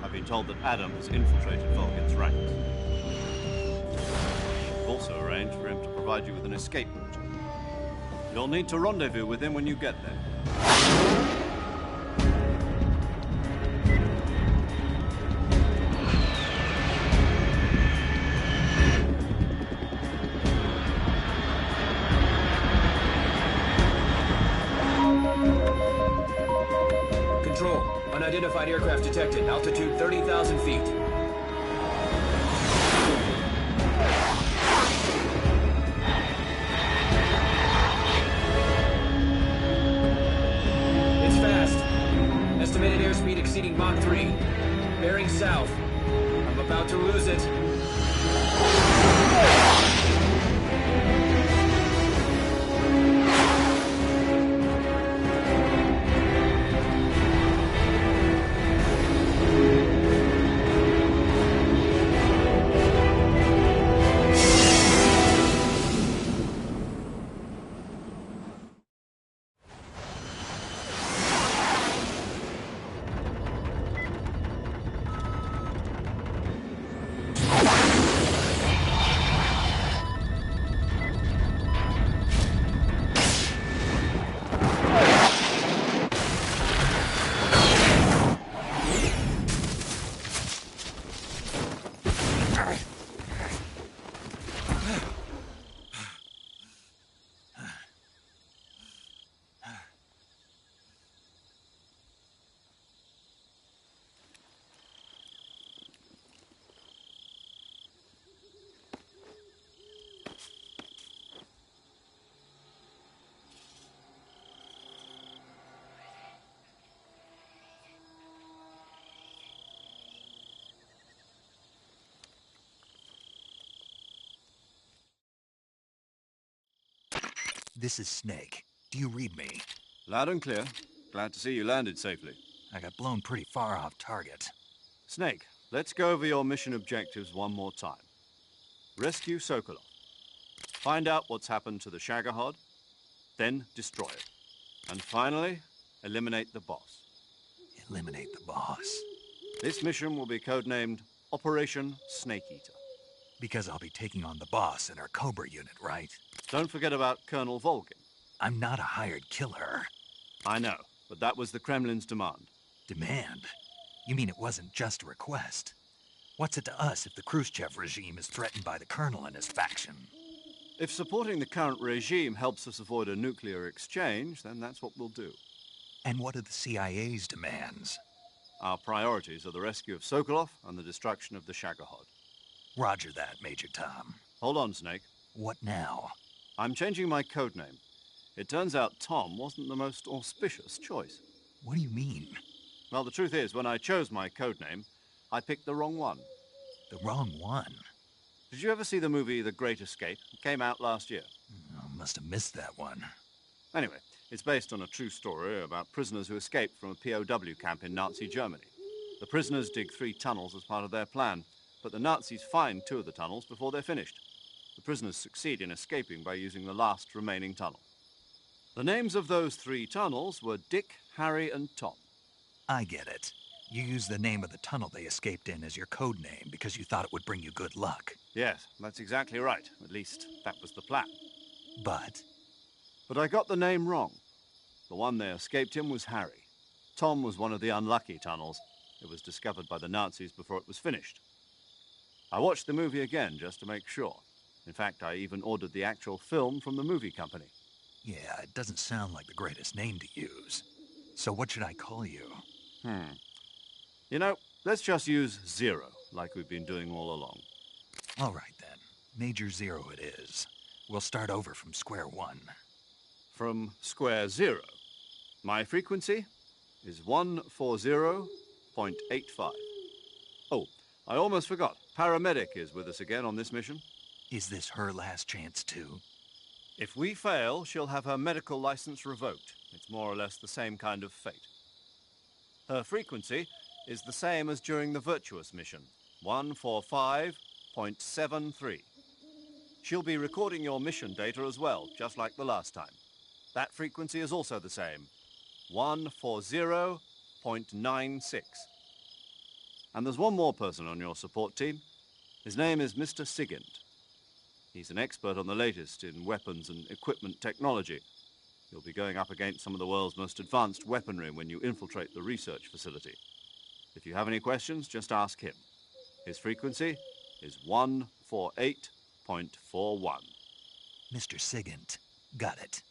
C: I've been told that Adam has infiltrated Volgin's ranks. I've also arranged for him to provide you with an escape route. You'll need to rendezvous with him when you get there.
N: Unidentified aircraft detected. Altitude 30,000 feet. It's fast. Estimated airspeed exceeding Mach 3. Bearing south. I'm about to lose it.
A: This is Snake. Do you read me?
C: Loud and clear. Glad to see you landed safely.
A: I got blown pretty far off target.
C: Snake, let's go over your mission objectives one more time. Rescue Sokolov. Find out what's happened to the Shagohod, then destroy it. And finally, eliminate the boss.
A: Eliminate the boss.
C: This mission will be codenamed Operation Snake Eater.
A: Because I'll be taking on the boss in our Cobra unit, right?
C: Don't forget about Colonel Volgin.
A: I'm not a hired killer.
C: I know, but that was the Kremlin's demand.
A: Demand? You mean it wasn't just a request? What's it to us if the Khrushchev regime is threatened by the Colonel and his faction?
C: If supporting the current regime helps us avoid a nuclear exchange, then that's what we'll do.
A: And what are the CIA's demands?
C: Our priorities are the rescue of Sokolov and the destruction of the Shagohod.
A: Roger that, Major Tom.
C: Hold on, Snake.
A: What now?
C: I'm changing my codename. It turns out Tom wasn't the most auspicious choice.
A: What do you mean?
C: Well, the truth is, when I chose my codename, I picked the wrong one.
A: The wrong one?
C: Did you ever see the movie The Great Escape? It came out last year.
A: Oh, must have missed that one.
C: Anyway, it's based on a true story about prisoners who escaped from a POW camp in Nazi Germany. The prisoners dig 3 tunnels as part of their plan, but the Nazis find 2 of the tunnels before they're finished. The prisoners succeed in escaping by using the last remaining tunnel. The names of those 3 tunnels were Dick, Harry, and Tom.
A: I get it. You used the name of the tunnel they escaped in as your code name because you thought it would bring you good luck.
C: Yes, that's exactly right. At least, that was the plan.
A: But
C: I got the name wrong. The one they escaped in was Harry. Tom was one of the unlucky tunnels. It was discovered by the Nazis before it was finished. I watched the movie again just to make sure. In fact, I even ordered the actual film from the movie company.
A: yeah, it doesn't sound like the greatest name to use. So what should I call you?
C: You know, let's just use Zero, like we've been doing all along.
A: All right, then. Major Zero it is. We'll start over from square one.
C: From square 0. My frequency is 140.85. Oh, I almost forgot. Paramedic is with us again on this mission.
A: Is this her last chance, too?
C: If we fail, she'll have her medical license revoked. It's more or less the same kind of fate. Her frequency is the same as during the Virtuous mission, 145.73. She'll be recording your mission data as well, just like the last time. That frequency is also the same, 140.96. And there's one more person on your support team. His name is Mr. Sigint. He's an expert on the latest in weapons and equipment technology. You'll be going up against some of the world's most advanced weaponry when you infiltrate the research facility. If you have any questions, just ask him. His frequency is 148.41.
A: Mr. Sigint. Got it.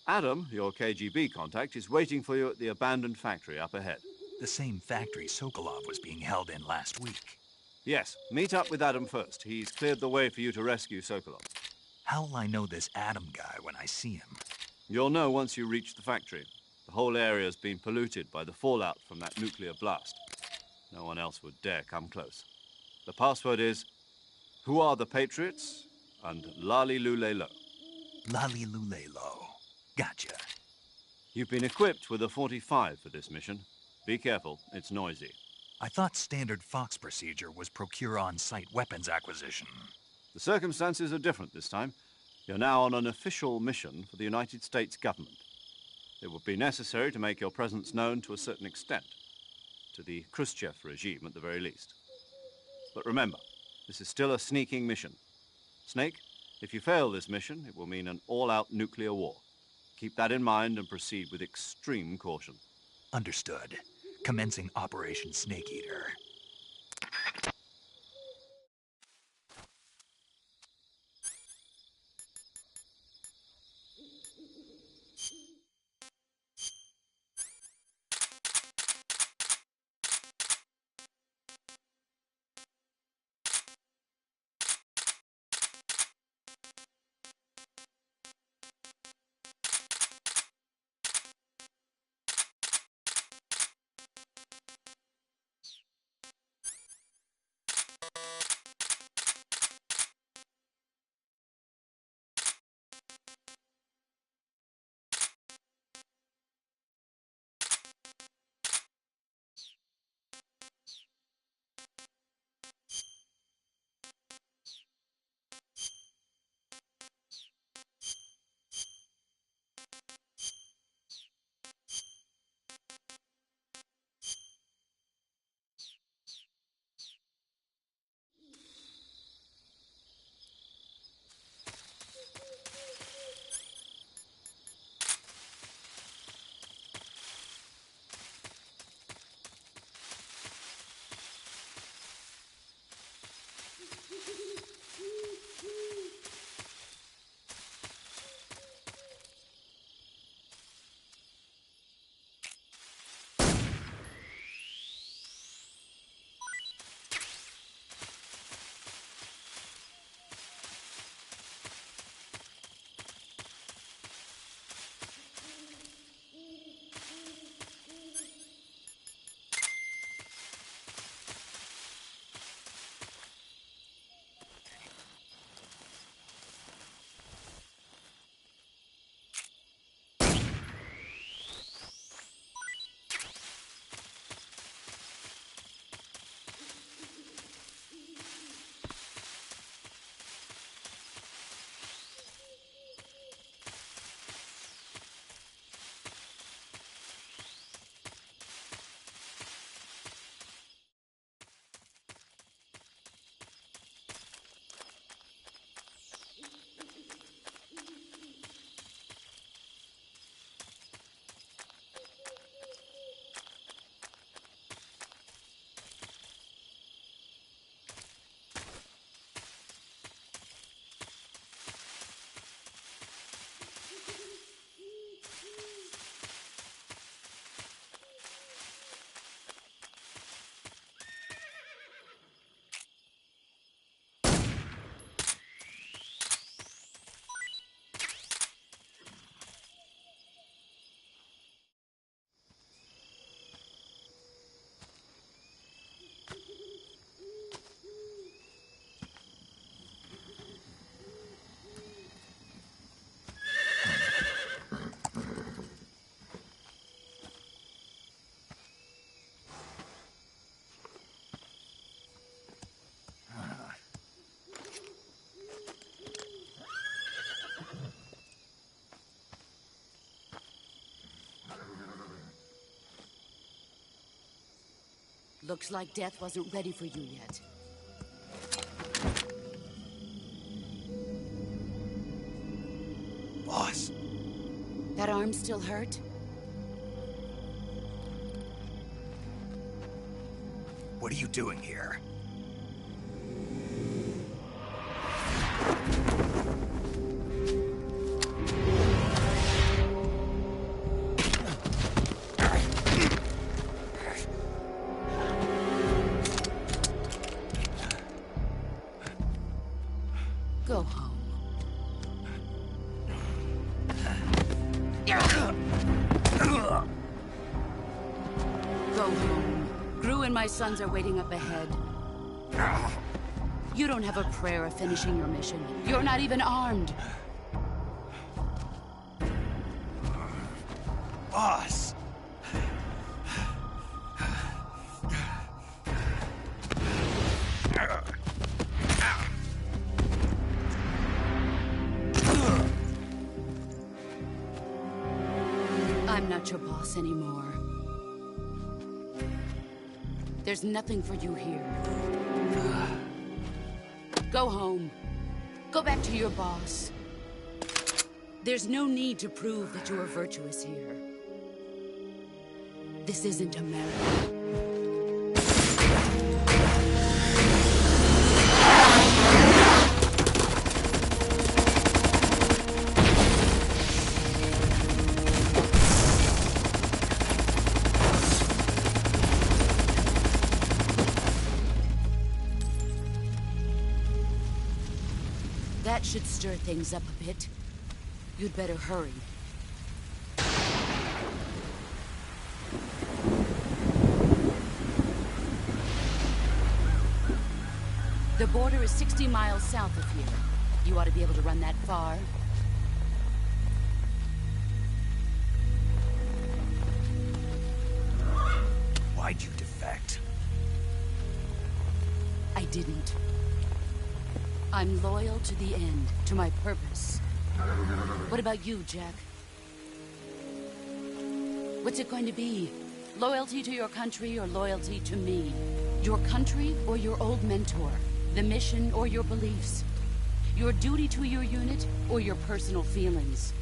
C: Adam, your KGB contact, is waiting for you at the abandoned factory up ahead.
A: The same factory Sokolov was being held in last week.
C: Yes, meet up with Adam first. He's cleared the way for you to rescue Sokolov.
A: How will I know this Adam guy when I see him?
C: You'll know once you reach the factory. The whole area's been polluted by the fallout from that nuclear blast. No one else would dare come close. The password is, Who are the Patriots? And Lali Lule Lo.
A: Lali Lule Lo. Gotcha.
C: You've been equipped with a 45 for this mission. Be careful, it's noisy.
A: I thought standard Fox procedure was procure on-site weapons acquisition.
C: The circumstances are different this time. You're now on an official mission for the United States government. It would be necessary to make your presence known to a certain extent. To the Khrushchev regime, at the very least. But remember, this is still a sneaking mission. Snake, if you fail this mission, it will mean an all-out nuclear war. Keep that in mind and proceed with extreme caution.
A: Understood. Commencing Operation Snake Eater.
D: Looks like death wasn't ready for you yet.
A: Boss.
D: That arm still hurt?
A: What are you doing here?
D: Go home. Go home. Gru and my sons are waiting up ahead. You don't have a prayer of finishing your mission. You're not even armed.
A: Boss!
D: I'm not your boss anymore. There's nothing for you here. Go home. Go back to your boss. There's no need to prove that you are virtuous here. This isn't America. That should stir things up a bit. You'd better hurry. The border is 60 miles south of here. You ought to be able to run that far.
A: Why'd you defect?
D: I didn't. I'm loyal to the end, to my purpose. What about you, Jack? What's it going to be? Loyalty to your country or loyalty to me? Your country or your old mentor? The mission or your beliefs? Your duty to your unit or your personal feelings?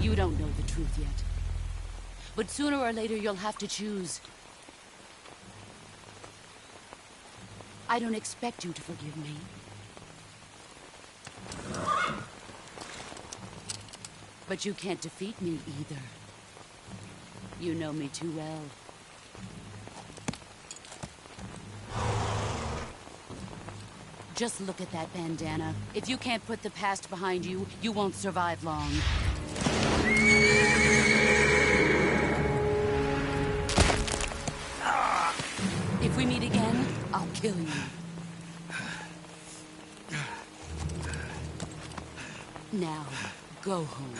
D: You don't know the truth yet. But sooner or later, you'll have to choose. I don't expect you to forgive me. But you can't defeat me either. You know me too well. Just look at that bandana. If you can't put the past behind you, you won't survive long. If we meet again, I'll kill you. Now, go home.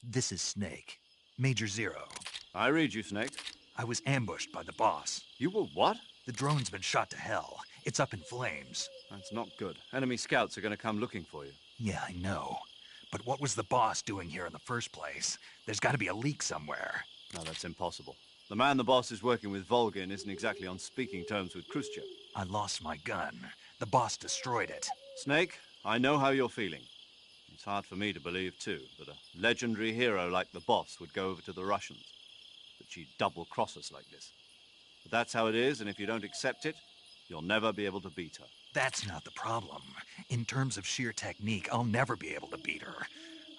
A: This is Snake. Major Zero.
C: I read you, Snake.
A: I was ambushed by the boss.
C: You were what?
A: The drone's been shot to hell. It's up in flames.
C: That's not good. Enemy scouts are going to come looking for you.
A: Yeah, I know. But what was the boss doing here in the first place? There's got to be a leak somewhere.
C: No, that's impossible. The man the boss is working with, Volgin, isn't exactly on speaking terms with Khrushchev.
A: I lost my gun. The boss destroyed it.
C: Snake, I know how you're feeling. It's hard for me to believe, too, that a legendary hero like the boss would go over to the Russians. That she'd double-cross us like this. But that's how it is, and if you don't accept it, you'll never be able to beat her.
A: That's not the problem. In terms of sheer technique, I'll never be able to beat her.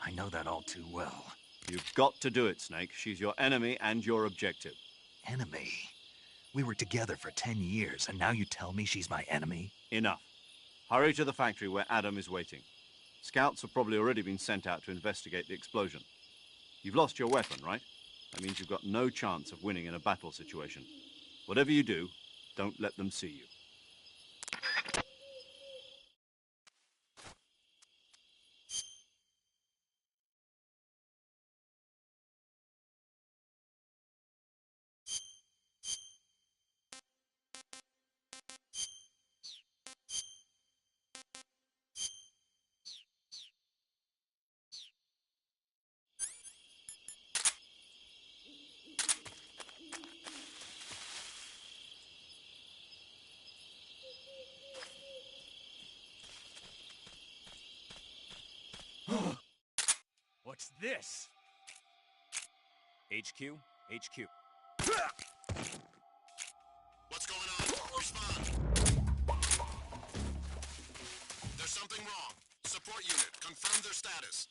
A: I know that all too well.
C: You've got to do it, Snake. She's your enemy and your objective.
A: Enemy? We were together for 10 years, and now you tell me she's my enemy?
C: Enough. Hurry to the factory where Adam is waiting. Scouts have probably already been sent out to investigate the explosion. You've lost your weapon, right? That means you've got no chance of winning in a battle situation. Whatever you do, don't let them see you.
F: What's this?
N: HQ? HQ.
P: What's going on? Respond. There's something wrong. Support unit, confirm their status.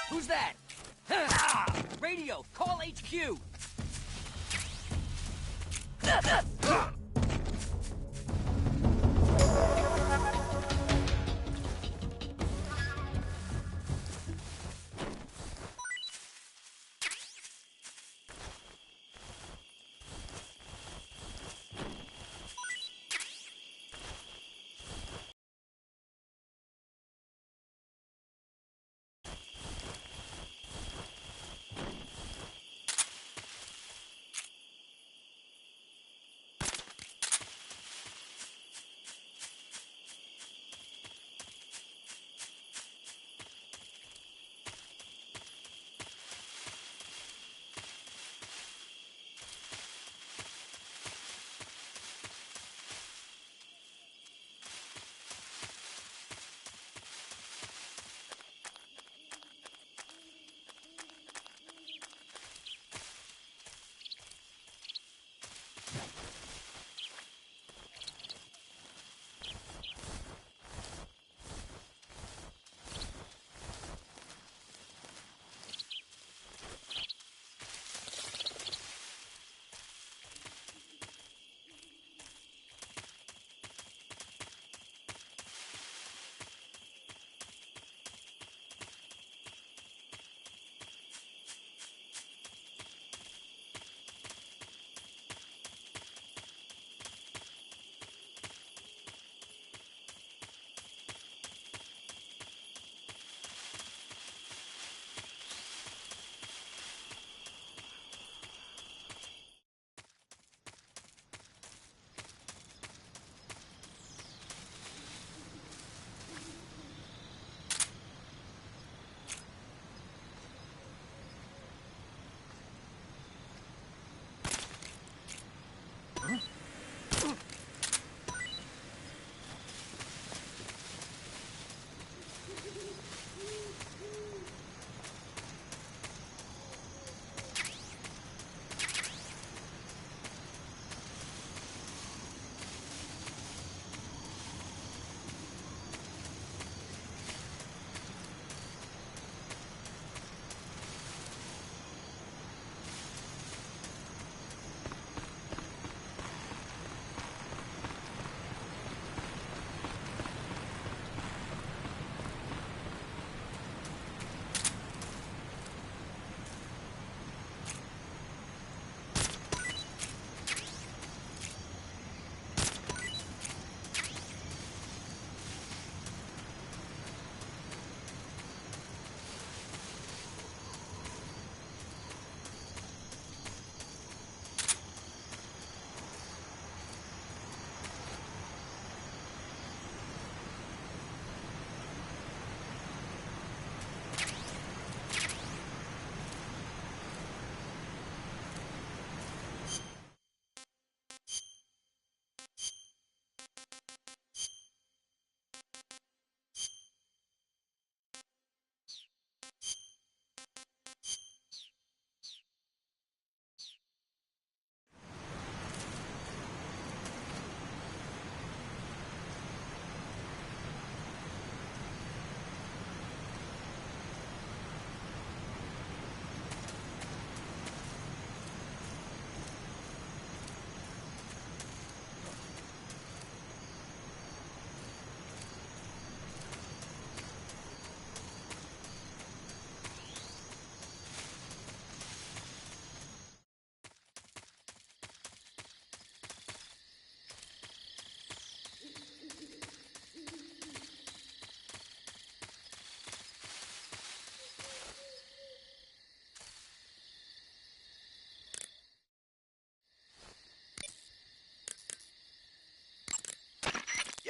Q: Who's that? Radio, call HQ!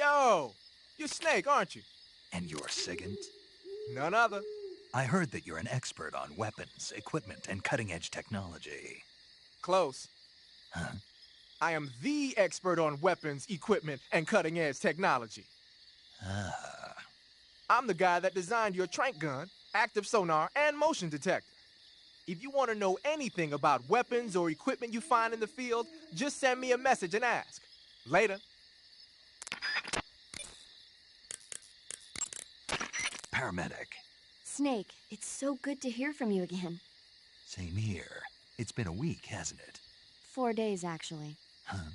R: Yo! You're Snake, aren't you?
A: And you're Sigint?
R: None other.
A: I heard that you're an expert on weapons, equipment, and cutting-edge technology.
R: Close.
A: Huh?
R: I am the expert on weapons, equipment, and cutting-edge technology.
A: Ah.
R: I'm the guy that designed your trank gun, active sonar, and motion detector. If you want to know anything about weapons or equipment you find in the field, just send me a message and ask. Later.
A: Paramedic.
J: Snake, it's so good to hear from you again.
A: Same here. It's been a week, hasn't it?
J: 4 days, actually.
A: Huh?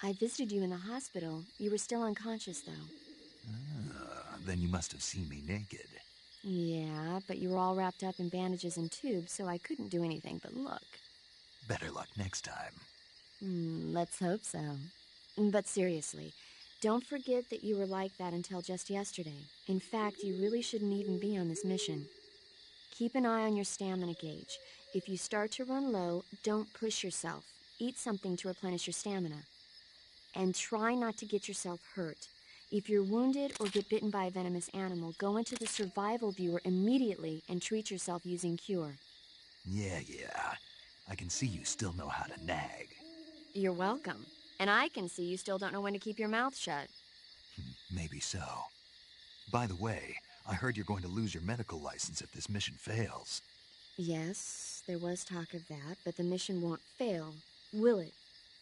J: I visited you in the hospital. You were still unconscious, though.
A: Then you must have seen me naked.
J: Yeah, but you were all wrapped up in bandages and tubes, so I couldn't do anything but look.
A: Better luck next time.
J: Let's hope so. But seriously, don't forget that you were like that until just yesterday. In fact, you really shouldn't even be on this mission. Keep an eye on your stamina gauge. If you start to run low, don't push yourself. Eat something to replenish your stamina. And try not to get yourself hurt. If you're wounded or get bitten by a venomous animal, go into the survival viewer immediately and treat yourself using Cure.
A: Yeah. I can see you still know how to nag.
J: You're welcome. And I can see you still don't know when to keep your mouth shut.
A: Maybe so. By the way, I heard you're going to lose your medical license if this mission fails.
J: Yes, there was talk of that, but the mission won't fail, will it?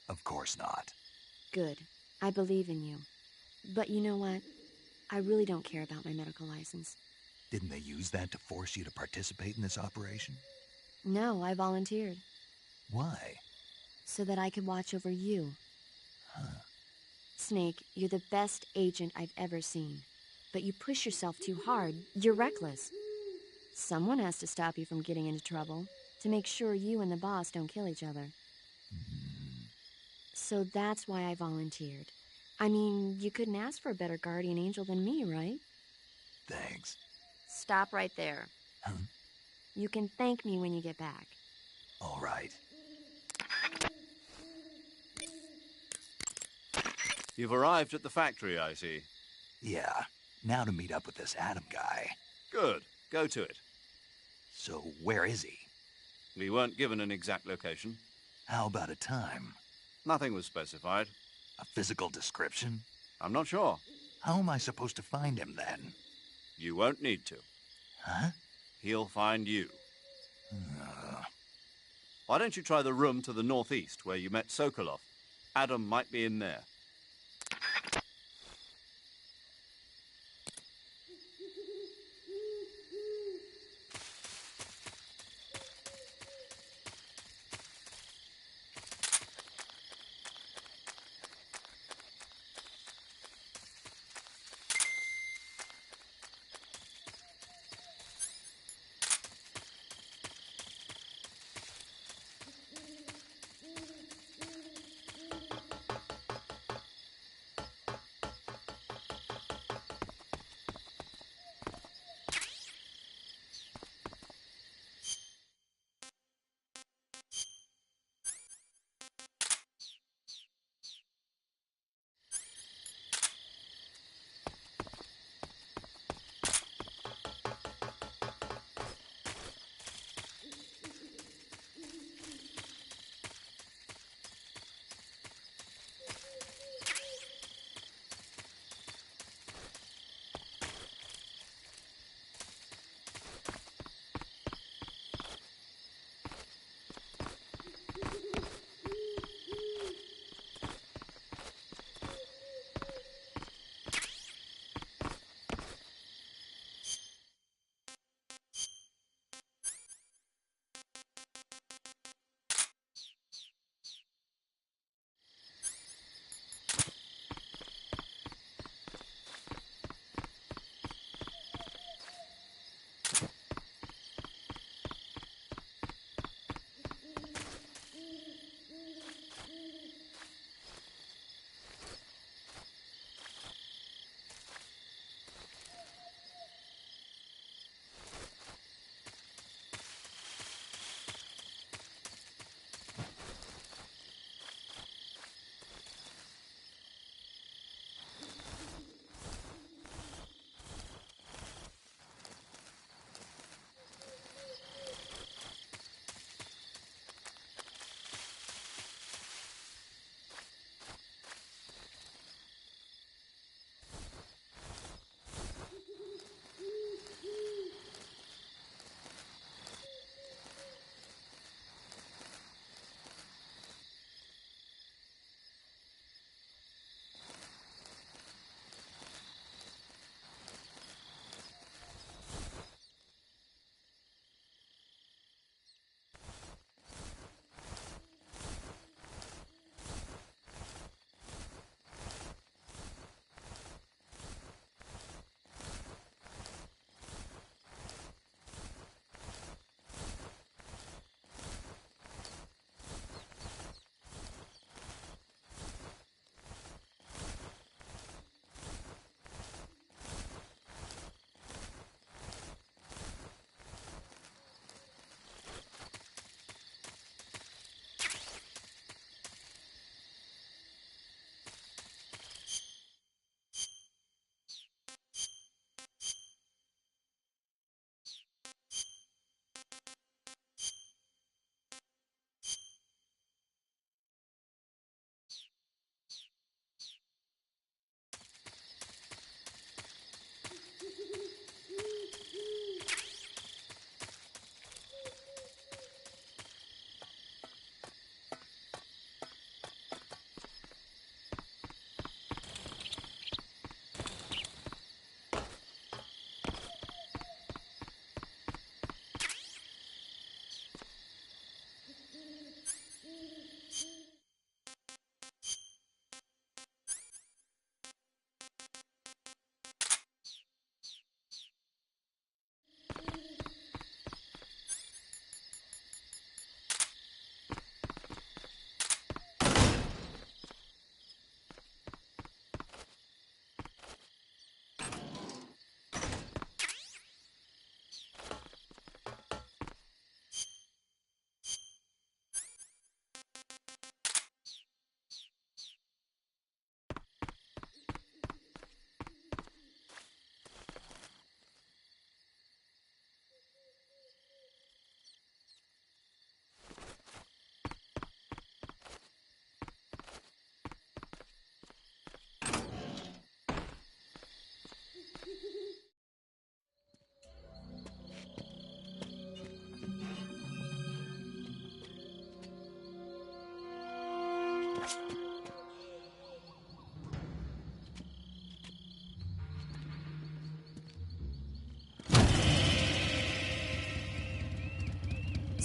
A: Of course not.
J: Good. I believe in you. But you know what? I really don't care about my medical license.
A: Didn't they use that to force you to participate in this operation?
J: No, I volunteered.
A: Why?
J: So that I could watch over you.
A: Huh.
J: Snake, you're the best agent I've ever seen. But you push yourself too hard. You're reckless. Someone has to stop you from getting into trouble, to make sure you and the boss don't kill each other. So that's why I volunteered. I mean, you couldn't ask for a better guardian angel than me, right?
A: Thanks.
J: Stop right there.
A: Huh?
J: You can thank me when you get back.
A: All right.
C: You've arrived at the factory, I see.
A: Yeah. Now to meet up with this Adam guy.
C: Good. Go to it.
A: So, where is he?
C: We weren't given an exact location.
A: How about a time?
C: Nothing was specified.
A: A physical description?
C: I'm not sure.
A: How am I supposed to find him, then?
C: You won't need to.
A: Huh?
C: He'll find you. Why don't you try the room to the northeast where you met Sokolov? Adam might be in there.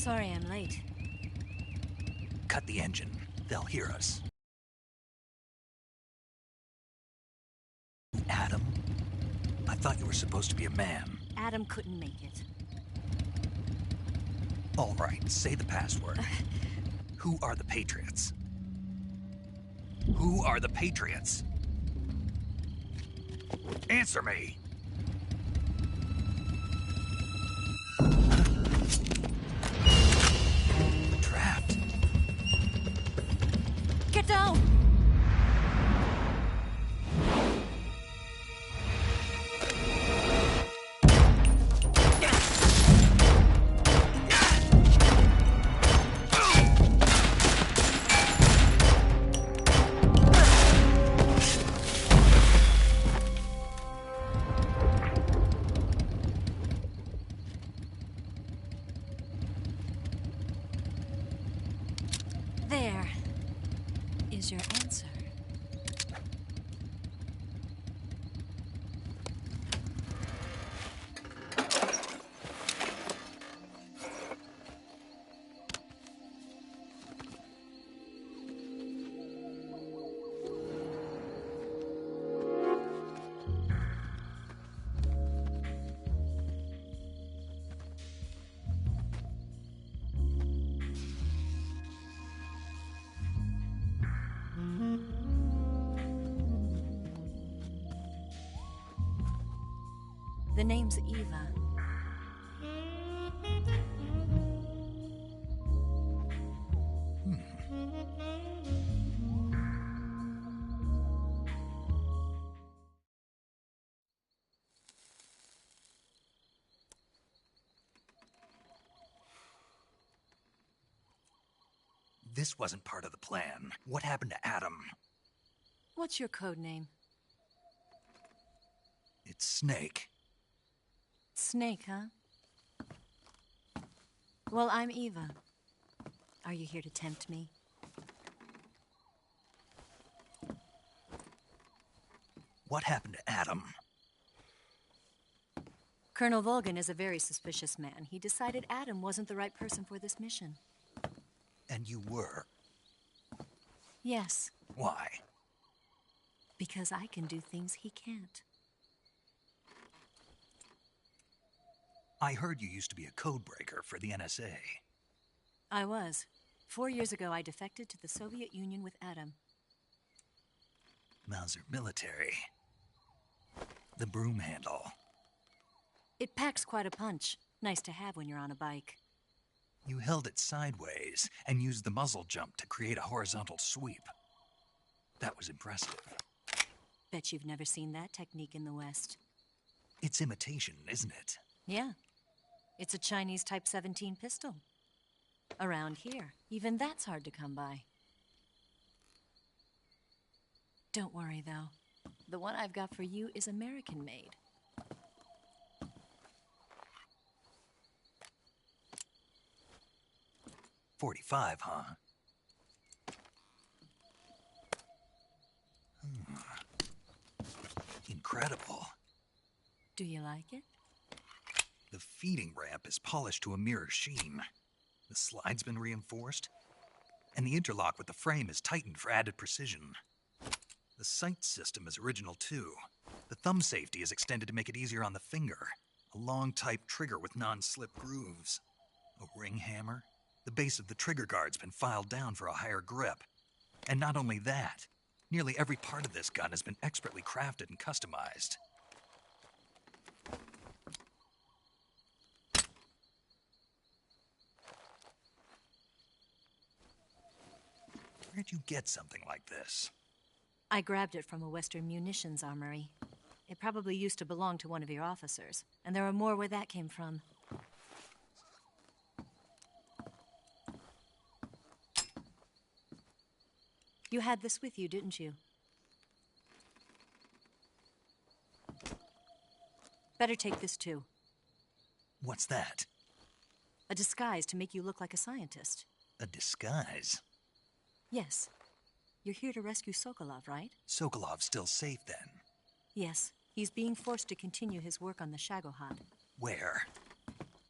S: Sorry I'm late.
A: Cut the engine. They'll hear us. Adam? I thought you were supposed to be a man.
S: Adam couldn't make it.
A: All right, say the password. Who are the Patriots? Who are the Patriots? Answer me! Trapped.
S: Get down! There is your answer. The name's Eva.
A: This wasn't part of the plan. What happened to Adam?
S: What's your code name?
A: It's Snake.
S: Snake, huh? Well, I'm Eva. Are you here to tempt me?
A: What happened to Adam?
S: Colonel Volgan is a very suspicious man. He decided Adam wasn't the right person for this mission.
A: And you were?
S: Yes.
A: Why?
S: Because I can do things he can't.
A: I heard you used to be a codebreaker for the NSA.
S: I was. 4 years ago, I defected to the Soviet Union with Adam.
A: Mauser military. The broom handle.
S: It packs quite a punch. Nice to have when you're on a bike.
A: You held it sideways and used the muzzle jump to create a horizontal sweep. That was impressive.
S: Bet you've never seen that technique in the West.
A: It's imitation, isn't it?
S: Yeah. It's a Chinese Type 17 pistol. Around here, even that's hard to come by. Don't worry, though. The one I've got for you is American-made.
A: .45, huh? Incredible.
S: Do you like it?
A: The feeding ramp is polished to a mirror sheen. The slide's been reinforced, and the interlock with the frame is tightened for added precision. The sight system is original too. The thumb safety is extended to make it easier on the finger. A long type trigger with non-slip grooves. A ring hammer. The base of the trigger guard's been filed down for a higher grip. And not only that, nearly every part of this gun has been expertly crafted and customized. Where'd you get something like this?
S: I grabbed it from a Western munitions armory. It probably used to belong to one of your officers, and there are more where that came from. You had this with you, didn't you? Better take this too.
A: What's that?
S: A disguise to make you look like a scientist.
A: A disguise?
S: Yes. You're here to rescue Sokolov, right?
A: Sokolov's still safe then?
S: Yes. He's being forced to continue his work on the Shagohod.
A: Where?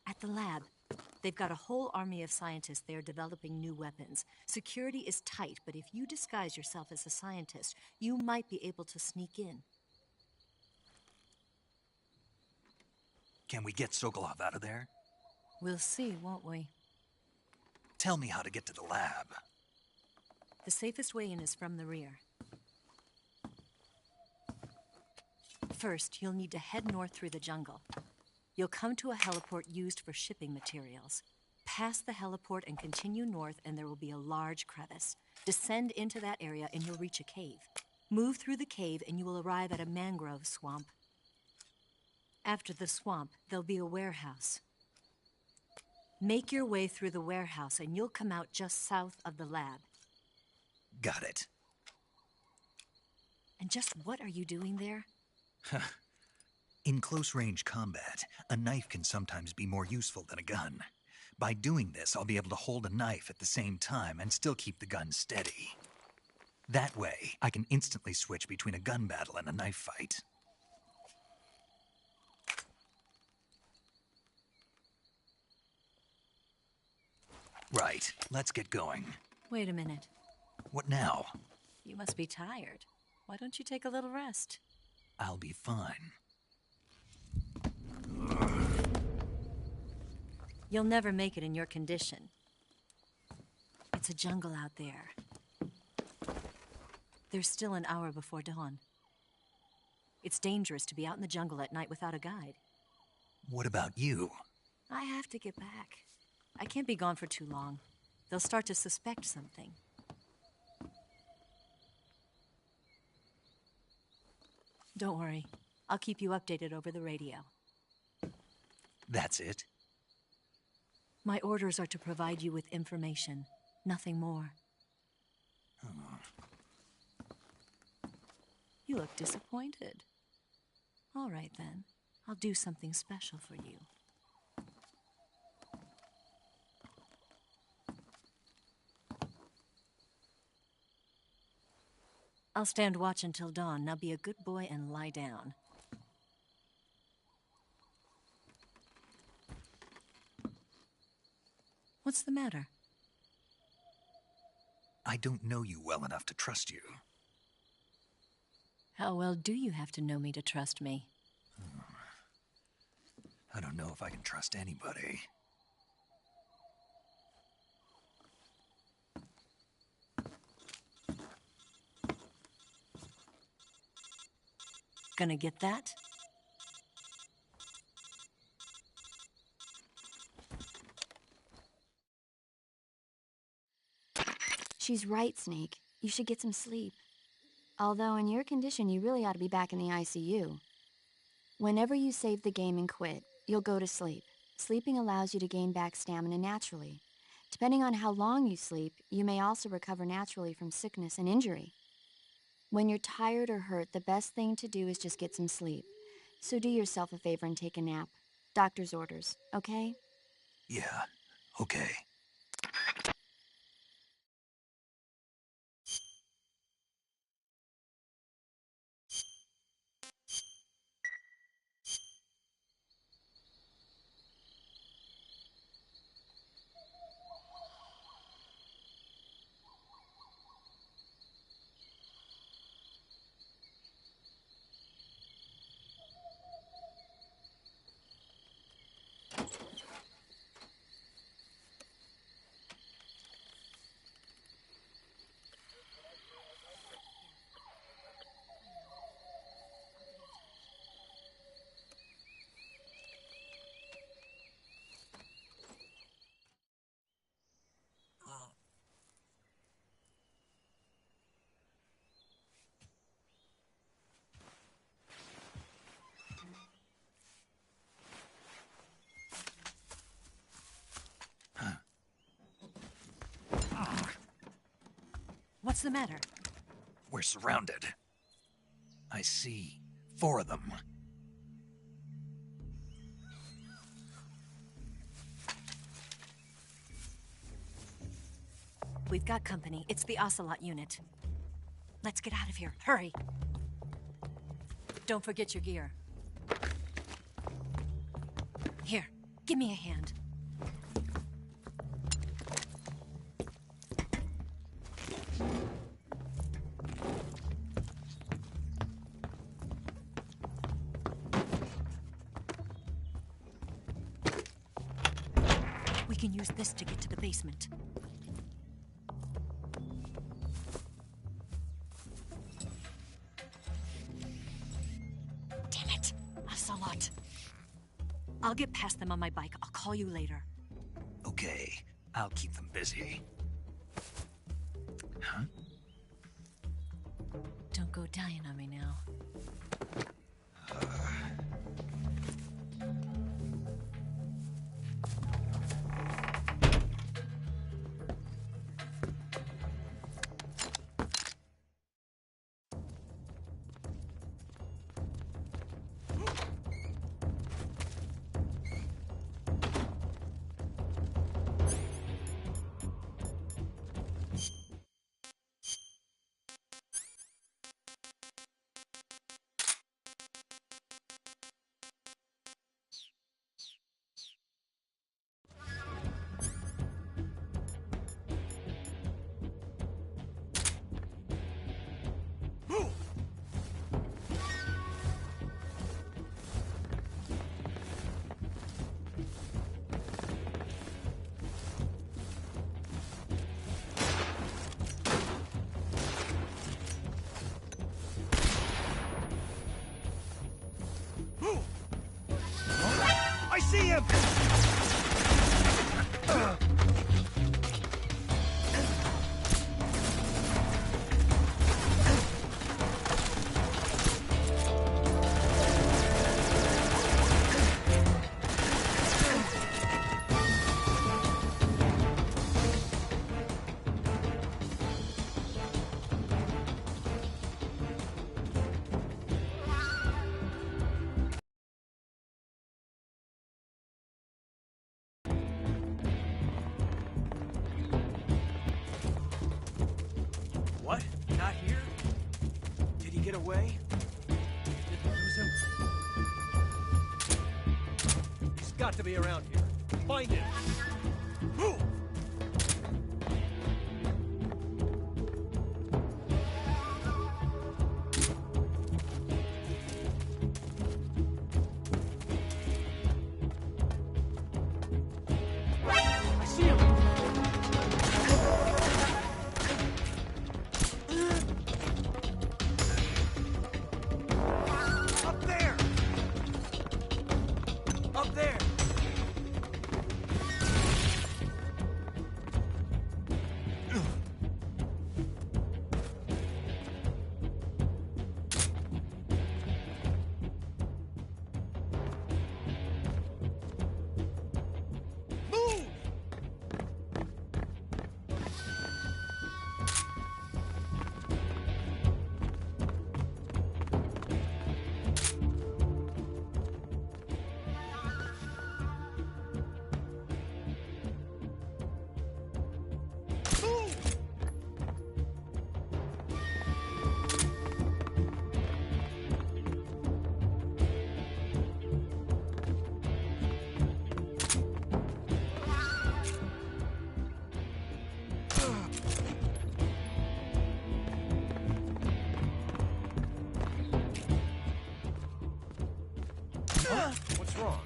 S: At the lab. They've got a whole army of scientists there developing new weapons. Security is tight, but if you disguise yourself as a scientist, you might be able to sneak in.
A: Can we get Sokolov out of there?
S: We'll see, won't we?
A: Tell me how to get to the lab.
S: The safest way in is from the rear. First, you'll need to head north through the jungle. You'll come to a heliport used for shipping materials. Pass the heliport and continue north, and there will be a large crevice. Descend into that area, and you'll reach a cave. Move through the cave, and you will arrive at a mangrove swamp. After the swamp, there'll be a warehouse. Make your way through the warehouse, and you'll come out just south of the lab.
A: Got it.
S: And just what are you doing there?
A: In close-range combat, a knife can sometimes be more useful than a gun. By doing this, I'll be able to hold a knife at the same time and still keep the gun steady. That way, I can instantly switch between a gun battle and a knife fight. Right, let's get going.
S: Wait a minute.
A: What now?
S: You must be tired. Why don't you take a little rest?
A: I'll be fine.
S: You'll never make it in your condition. It's a jungle out there. There's still an hour before dawn. It's dangerous to be out in the jungle at night without a guide.
A: What about you?
S: I have to get back. I can't be gone for too long. They'll start to suspect something. Don't worry. I'll keep you updated over the radio.
A: That's it?
S: My orders are to provide you with information, nothing more. You look disappointed. All right, then. I'll do something special for you. I'll stand watch until dawn. Now be a good boy and lie down. What's the matter?
A: I don't know you well enough to trust you.
S: How well do you have to know me to trust me?
A: I don't know if I can trust anybody.
S: Gonna get that?
J: She's right, Snake. You should get some sleep. Although in your condition, you really ought to be back in the ICU. Whenever you save the game and quit, you'll go to sleep. Sleeping allows you to gain back stamina naturally. Depending on how long you sleep, you may also recover naturally from sickness and injury. When you're tired or hurt, the best thing to do is just get some sleep. So do yourself a favor and take a nap. Doctor's orders, okay?
A: Yeah, okay.
S: What's the matter?
A: We're surrounded. I see 4 of them.
S: We've got company. It's the Ocelot unit. Let's get out of here. Hurry. Don't forget your gear. Here, give me a hand. can use this to get to the basement. Damn it! Ocelot. I'll get past them on my bike. I'll call you later.
A: Okay, I'll keep them busy. Huh?
S: Don't go dying on me now.
H: I see him!
Q: What? Not here? Did he get away?
F: Did we lose him? He's got to be around here. Find him! I see him!
Q: Up there! Up there!
F: Move! What's wrong?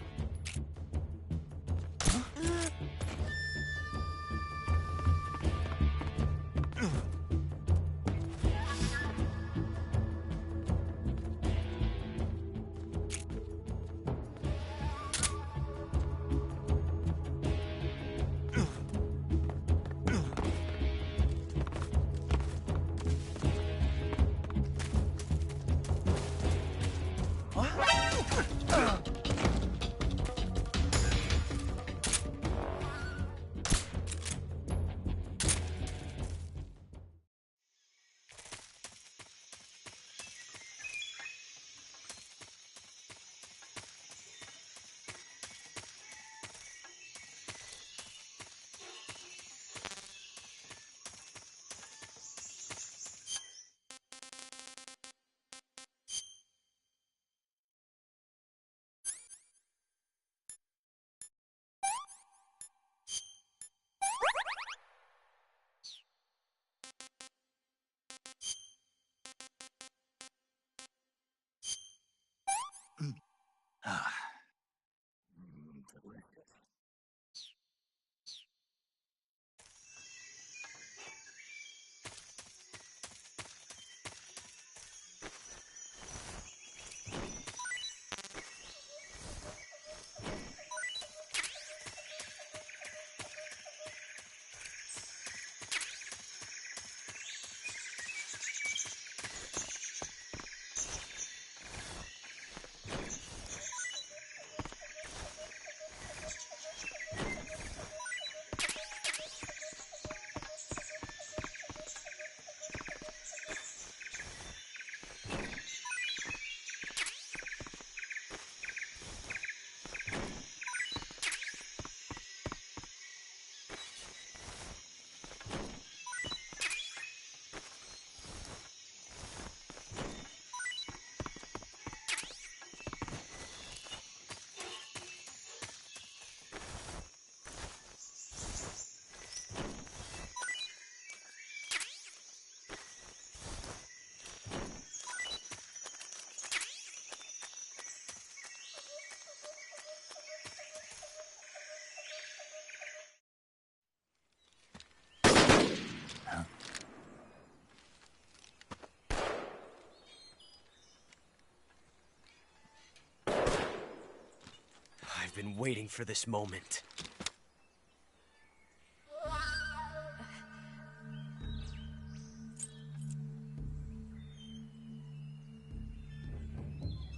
G: been waiting for this moment.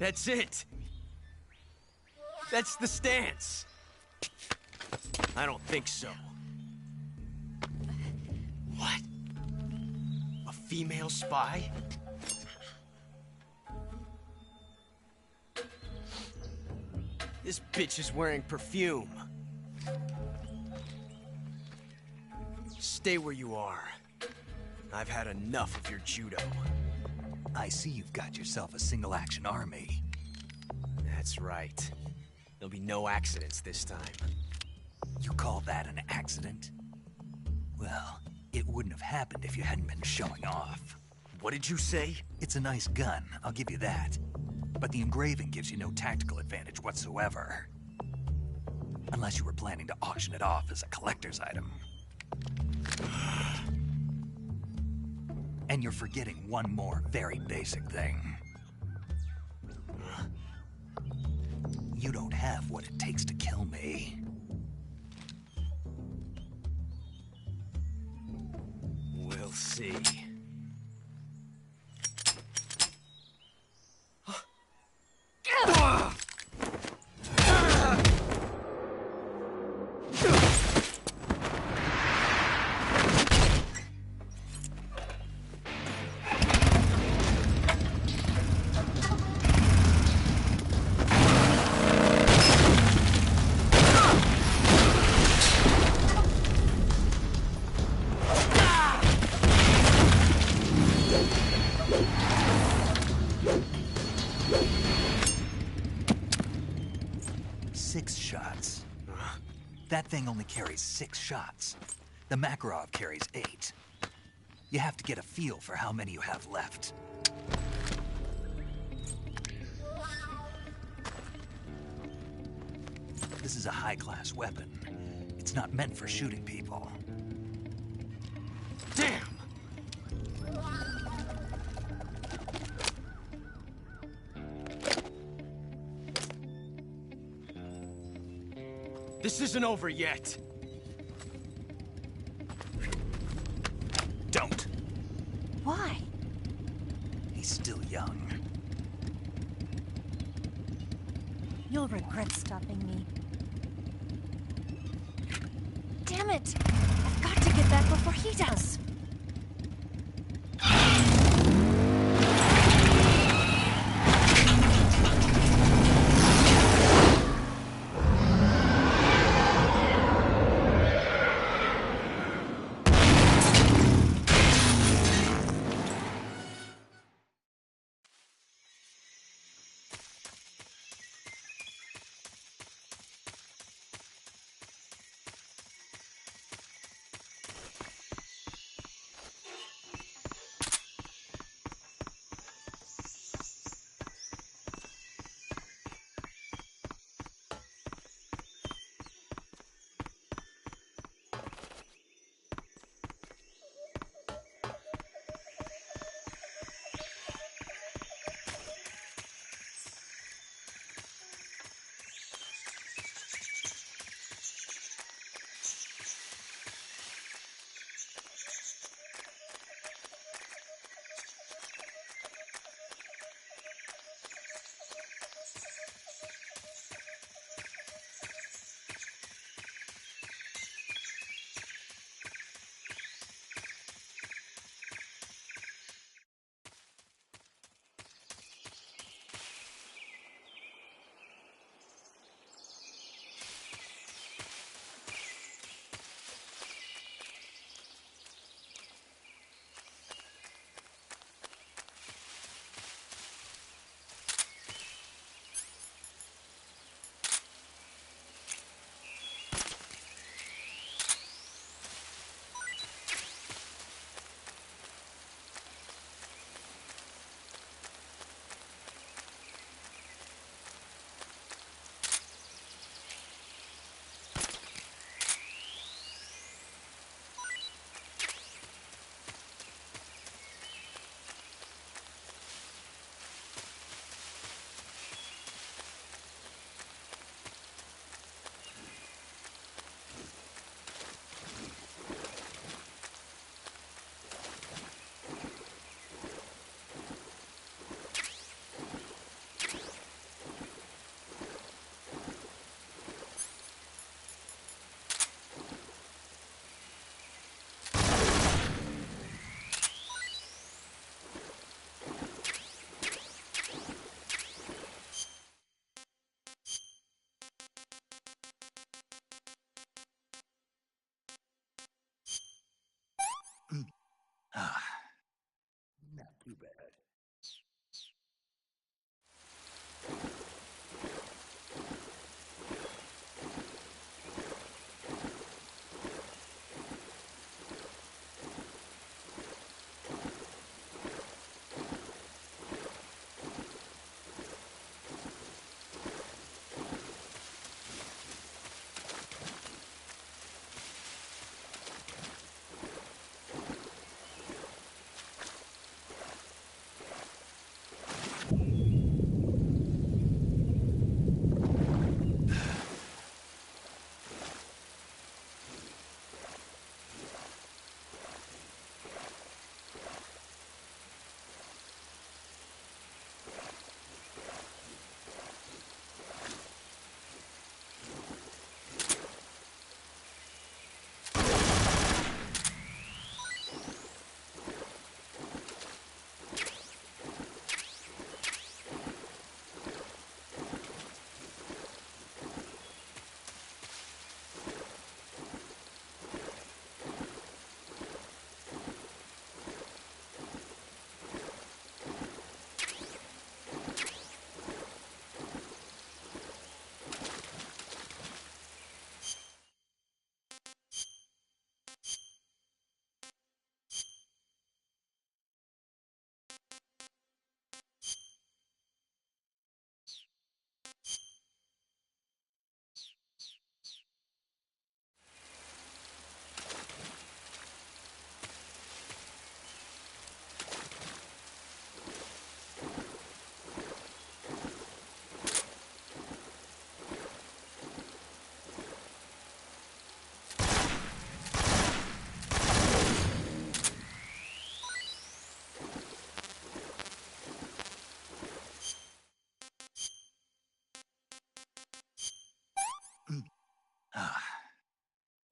G: That's it! That's the stance! I don't think so. What? A female spy? This bitch is wearing perfume. Stay where you are. I've had enough of your judo.
A: I see you've got yourself a single-action army.
G: That's right. There'll be no accidents this time.
A: You call that an accident? Well, it wouldn't have happened if you hadn't been showing off.
G: What did you say?
A: It's a nice gun, I'll give you that. But the engraving gives you no tactical advantage whatsoever. Unless you were planning to auction it off as a collector's item. And you're forgetting one more very basic thing. You don't have what it takes to kill me.
G: We'll see.
A: That thing only carries 6 shots. The Makarov carries 8. You have to get a feel for how many you have left. This is a high-class weapon. It's not meant for shooting people.
G: Damn! This isn't over yet.
A: Don't.
S: Why?
A: He's still young.
S: You'll regret stopping me. Damn it! I've got to get back before he does.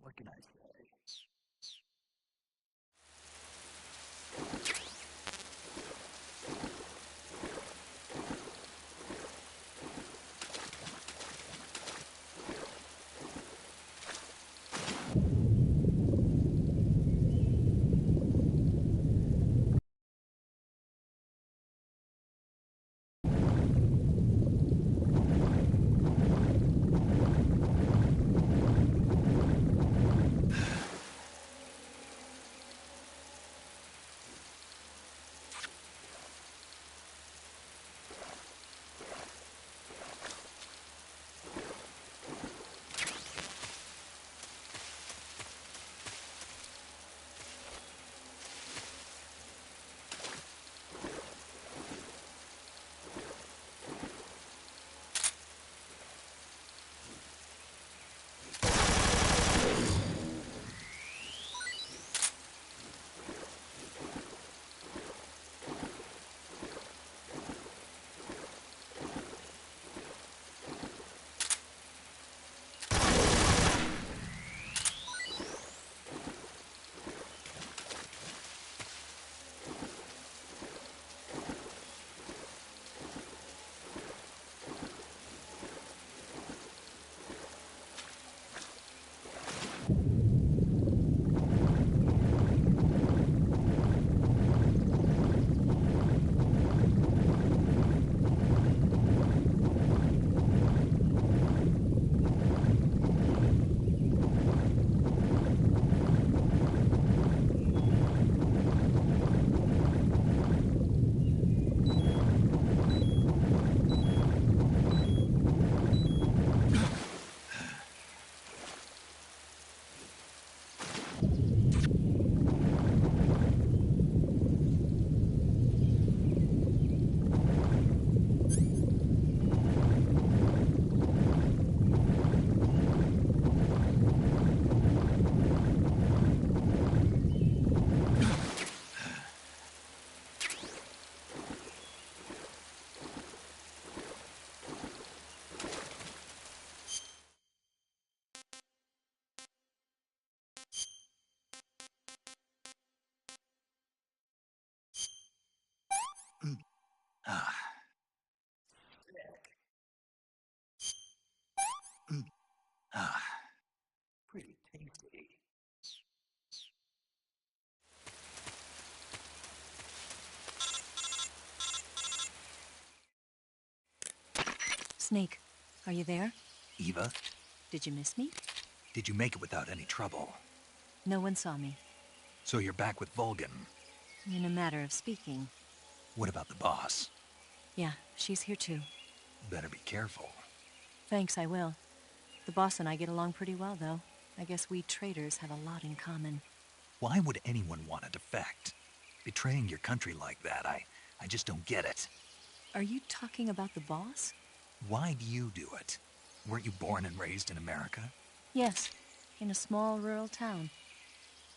A: What can I say? Pretty tasty.
S: Snake, are you there?
A: Eva,
S: Did you miss me?
A: did you make it without any trouble?
S: No one saw me.
A: So you're back with Vulcan.
S: In a matter of speaking.
A: What about the boss?
S: Yeah, she's here too.
A: Better be careful.
S: Thanks, I will. The boss and I get along pretty well, though. I guess we traitors have a lot in common.
A: Why would anyone want to defect? Betraying your country like that, I just don't get it.
S: Are you talking about the boss?
A: Why do you do it? Weren't you born and raised in America?
S: Yes, in a small rural town.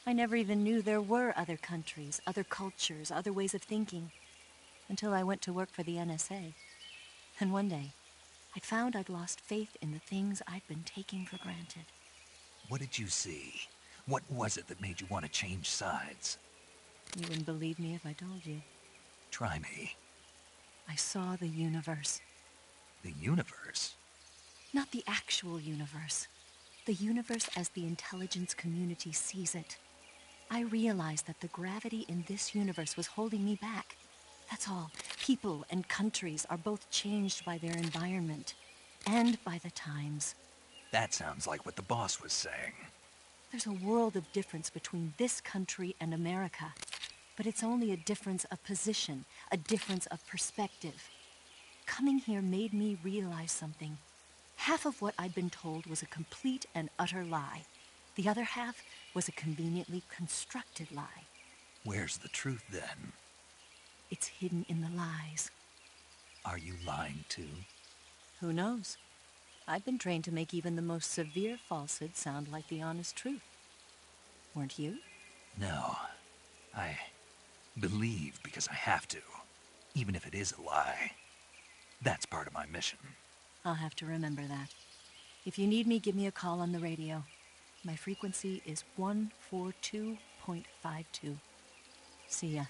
S: I never even knew there were other countries, other cultures, other ways of thinking, until I went to work for the NSA. And one day, I found I'd lost faith in the things I'd been taking for granted.
A: What did you see? What was it that made you want to change sides?
S: You wouldn't believe me if I told you.
A: Try me.
S: I saw the universe.
A: The universe?
S: Not the actual universe. The universe as the intelligence community sees it. I realized that the gravity in this universe was holding me back. That's all. People and countries are both changed by their environment and by the times.
A: That sounds like what the boss was saying.
S: There's a world of difference between this country and America, but it's only a difference of position, a difference of perspective. Coming here made me realize something. Half of what I'd been told was a complete and utter lie. The other half was a conveniently constructed lie.
A: Where's the truth, then?
S: It's hidden in the lies.
A: Are you lying, too?
S: Who knows? I've been trained to make even the most severe falsehood sound like the honest truth. Weren't you?
A: No. I believe because I have to, even if it is a lie. That's part of my mission.
S: I'll have to remember that. If you need me, give me a call on the radio. My frequency is 142.52. See ya.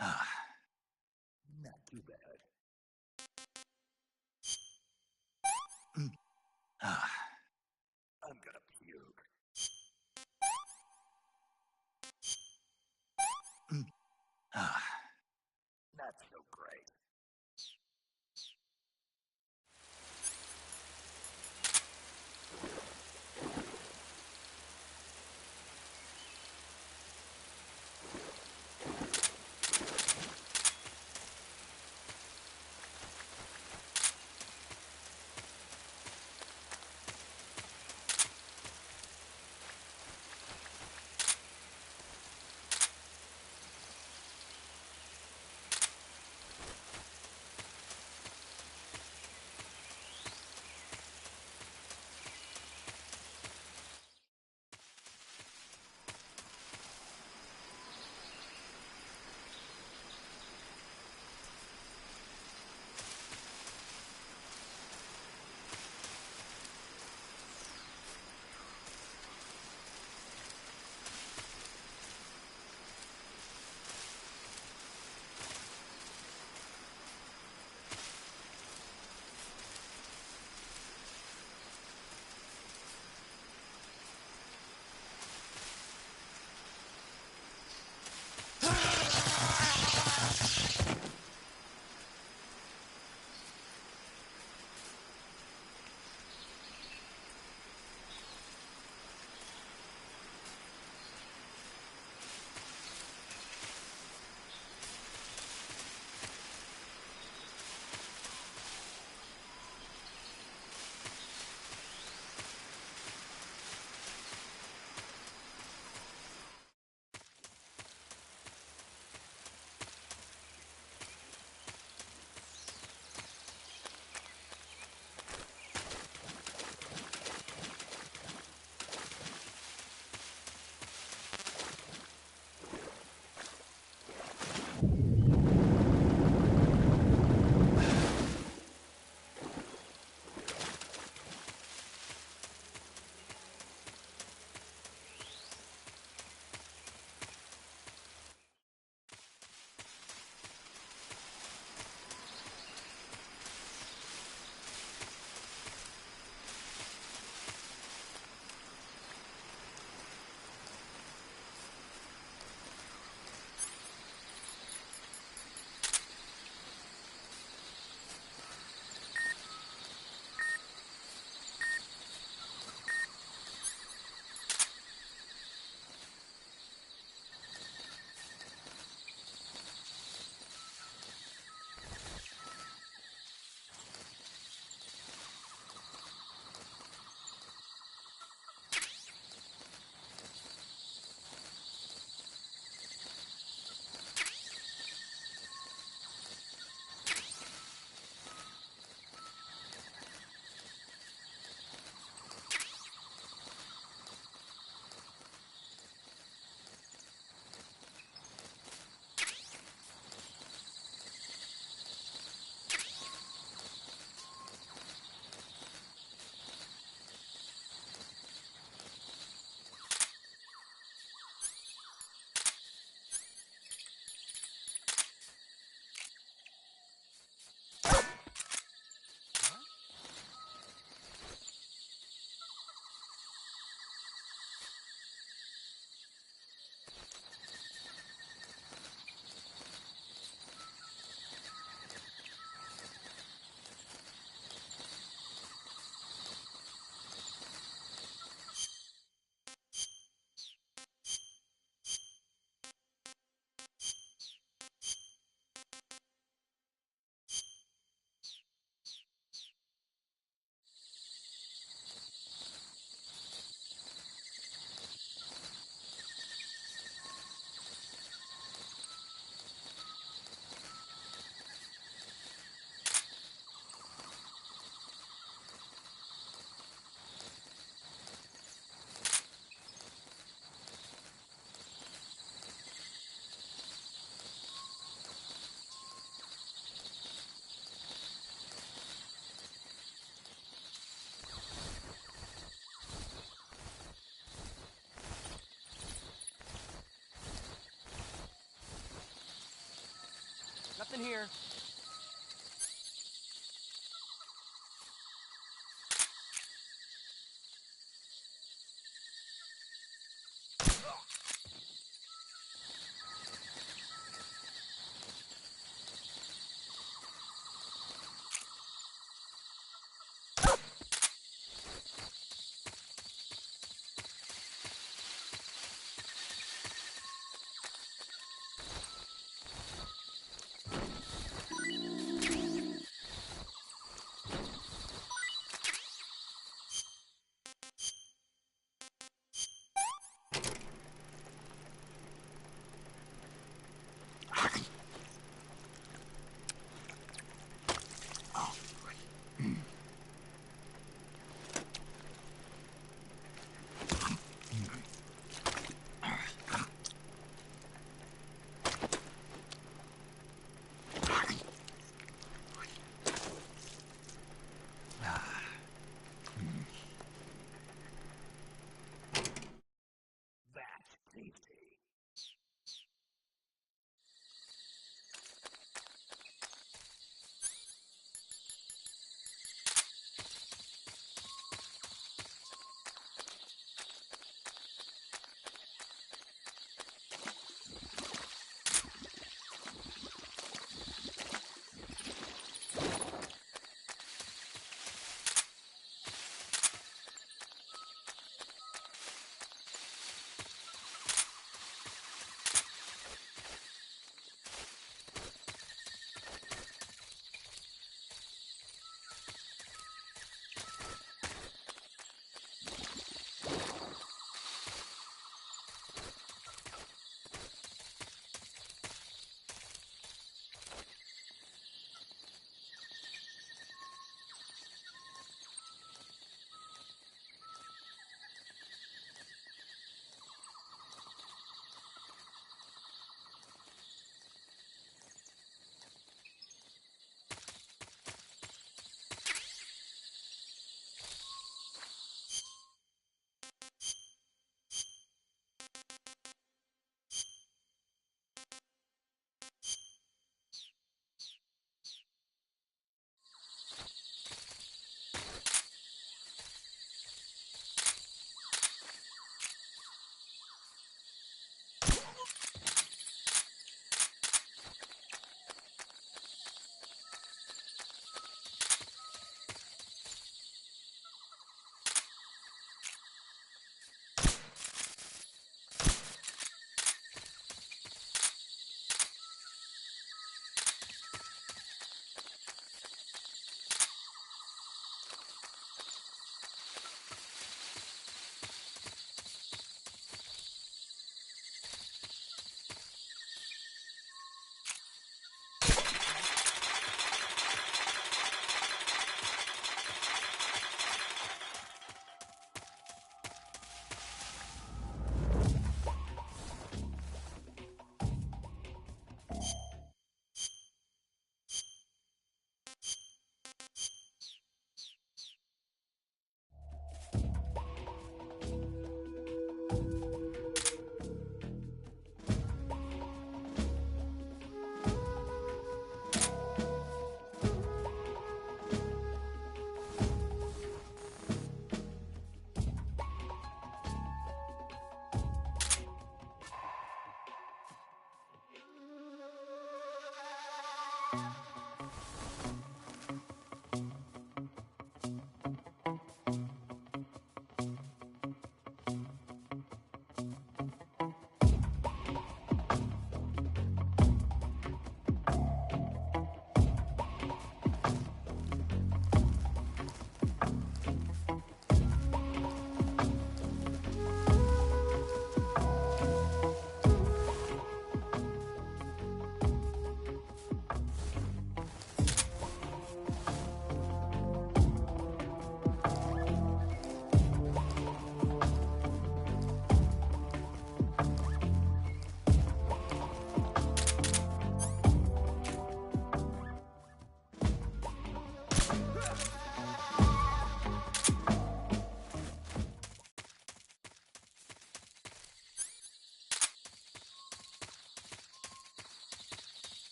A: Ah, not too bad. Ah, I'm gonna puke. Ah, not so great.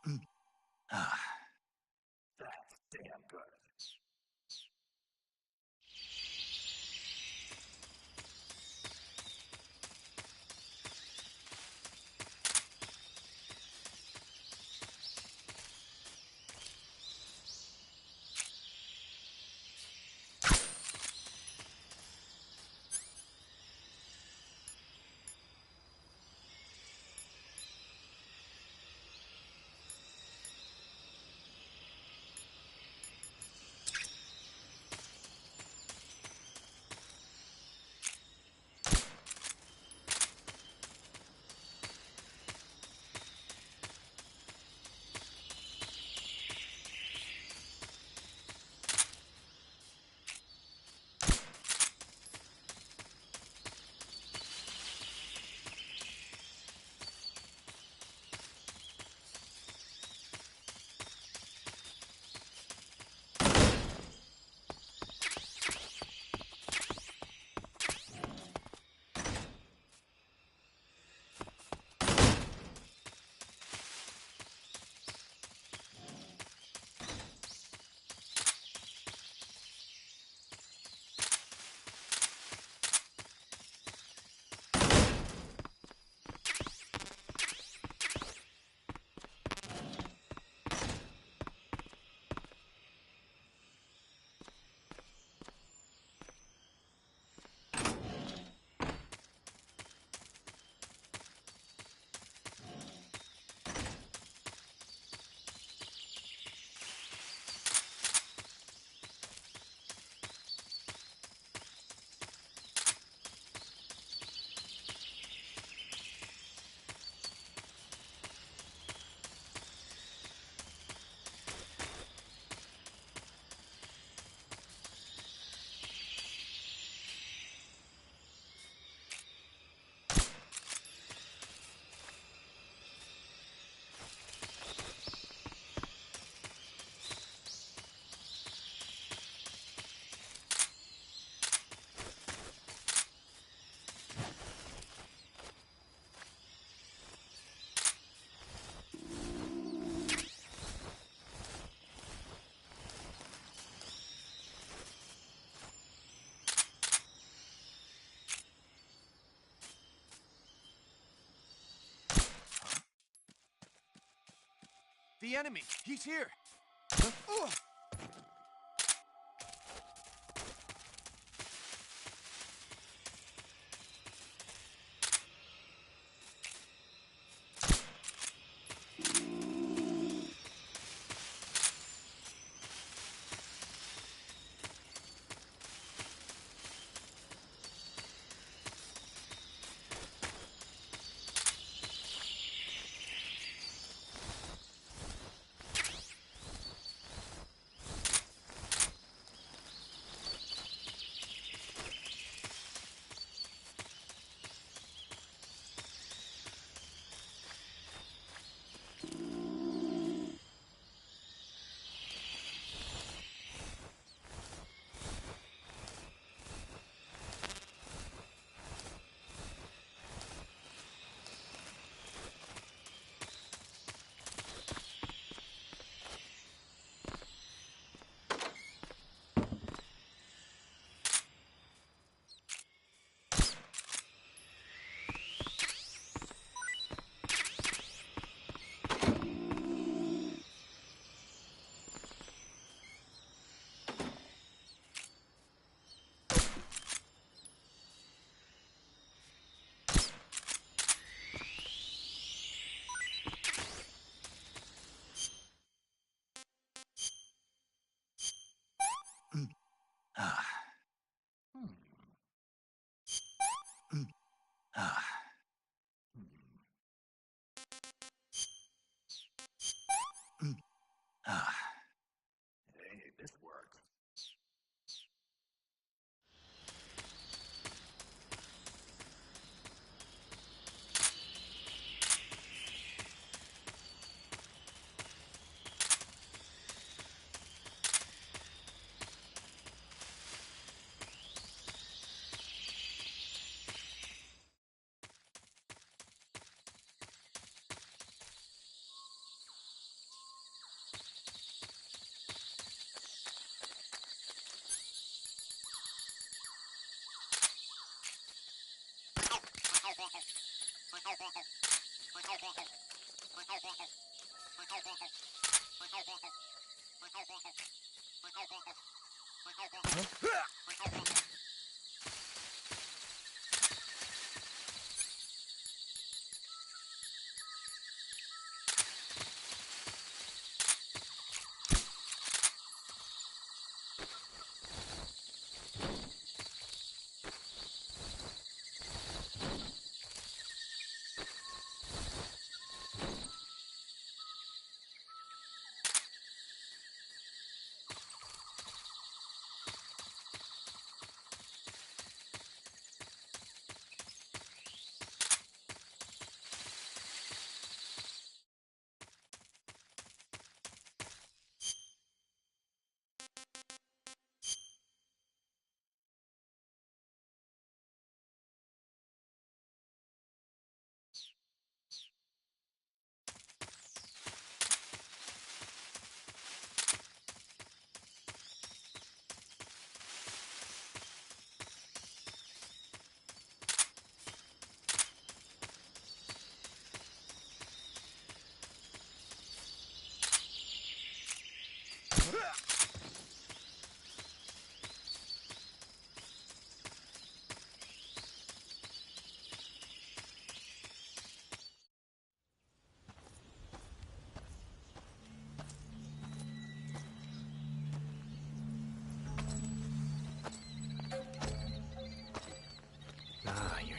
A: That's damn good.
Q: The enemy! He's here!
A: Hey, this works.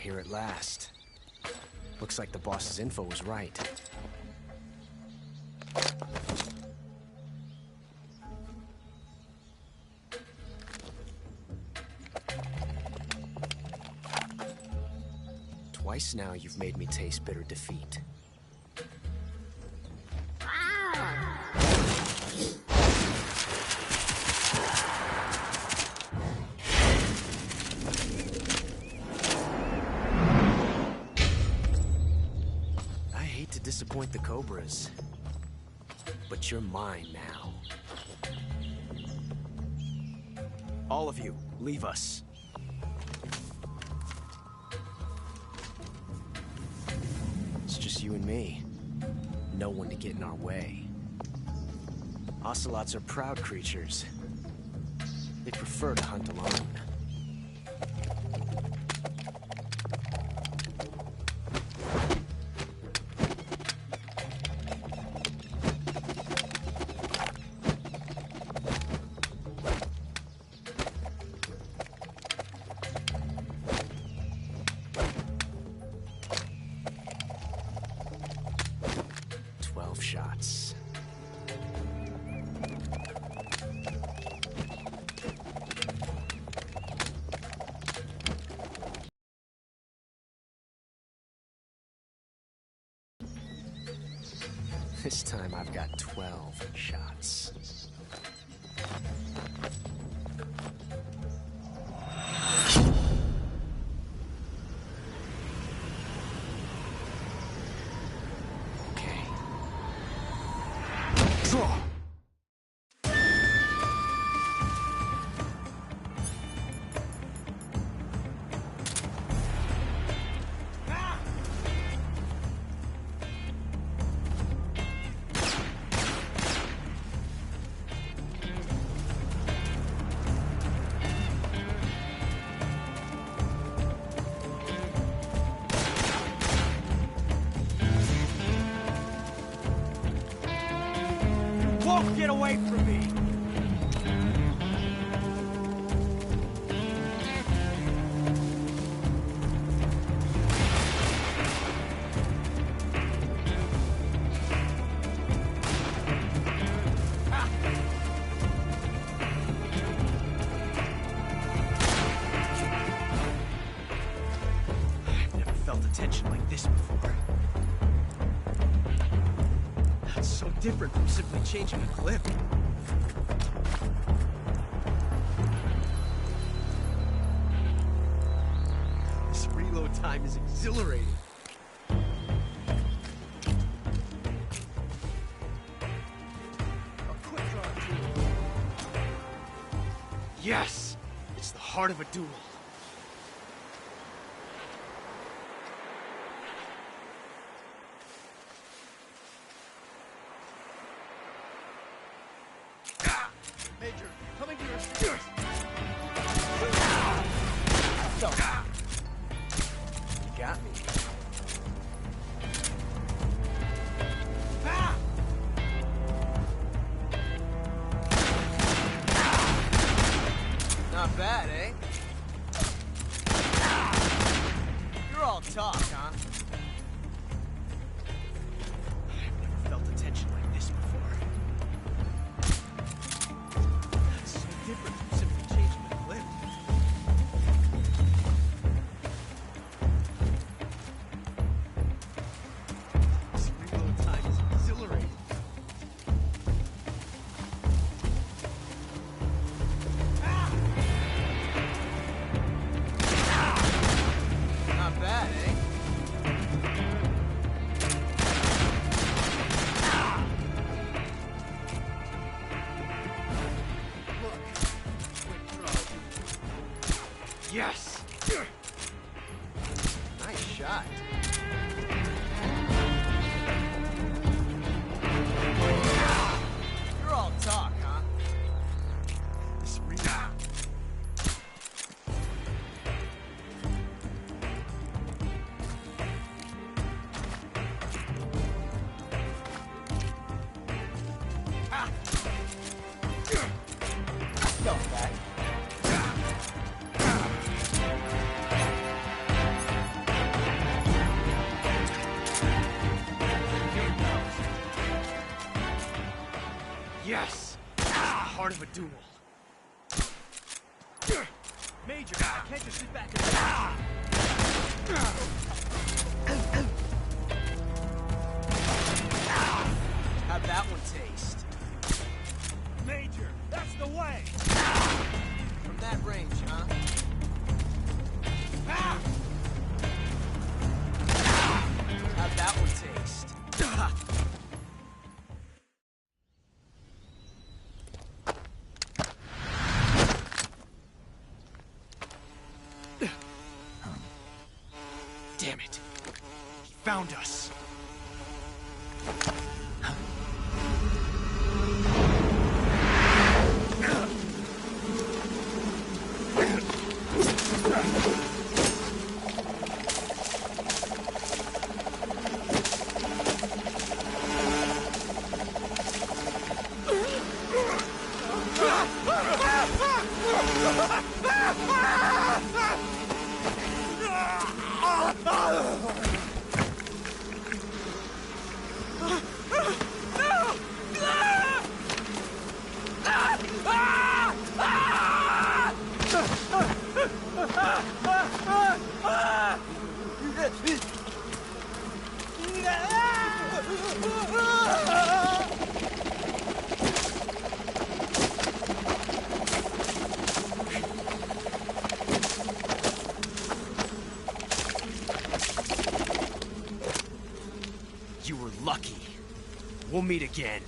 G: Here at last. Looks like the boss's info was right. Twice now you've made me taste bitter defeat. Disappoint the Cobras, but you're mine now. All of you, leave us. It's just you and me. No one to get in our way. Ocelots are proud creatures. They prefer to hunt alone. Shots. This time I've got 12 shots.
Q: Get away from me!
G: I've never felt a tension like this before. That's so different from simply changing a clip. This reload time is exhilarating. A quick draw too. Yes! It's the heart of a duel.
Q: Major, coming to your assistance.
G: You got me. Not bad, eh? You're all talk, huh? I've never felt a tension like this before.
Q: It's so different from simply changing a clip. This reload time is exhilarating.
G: Not bad, eh?
Q: Yes!
G: Nice shot. You're all talk, huh?
Q: This reload.
G: Go back.
Q: Yes! It's the heart of a duel. Major, I can't just sit back and...
G: How'd that one taste?
Q: Major, that's the way!
G: From that range, huh? How'd that one taste?
Q: Damn it. He found us.
G: You were lucky. We'll meet again.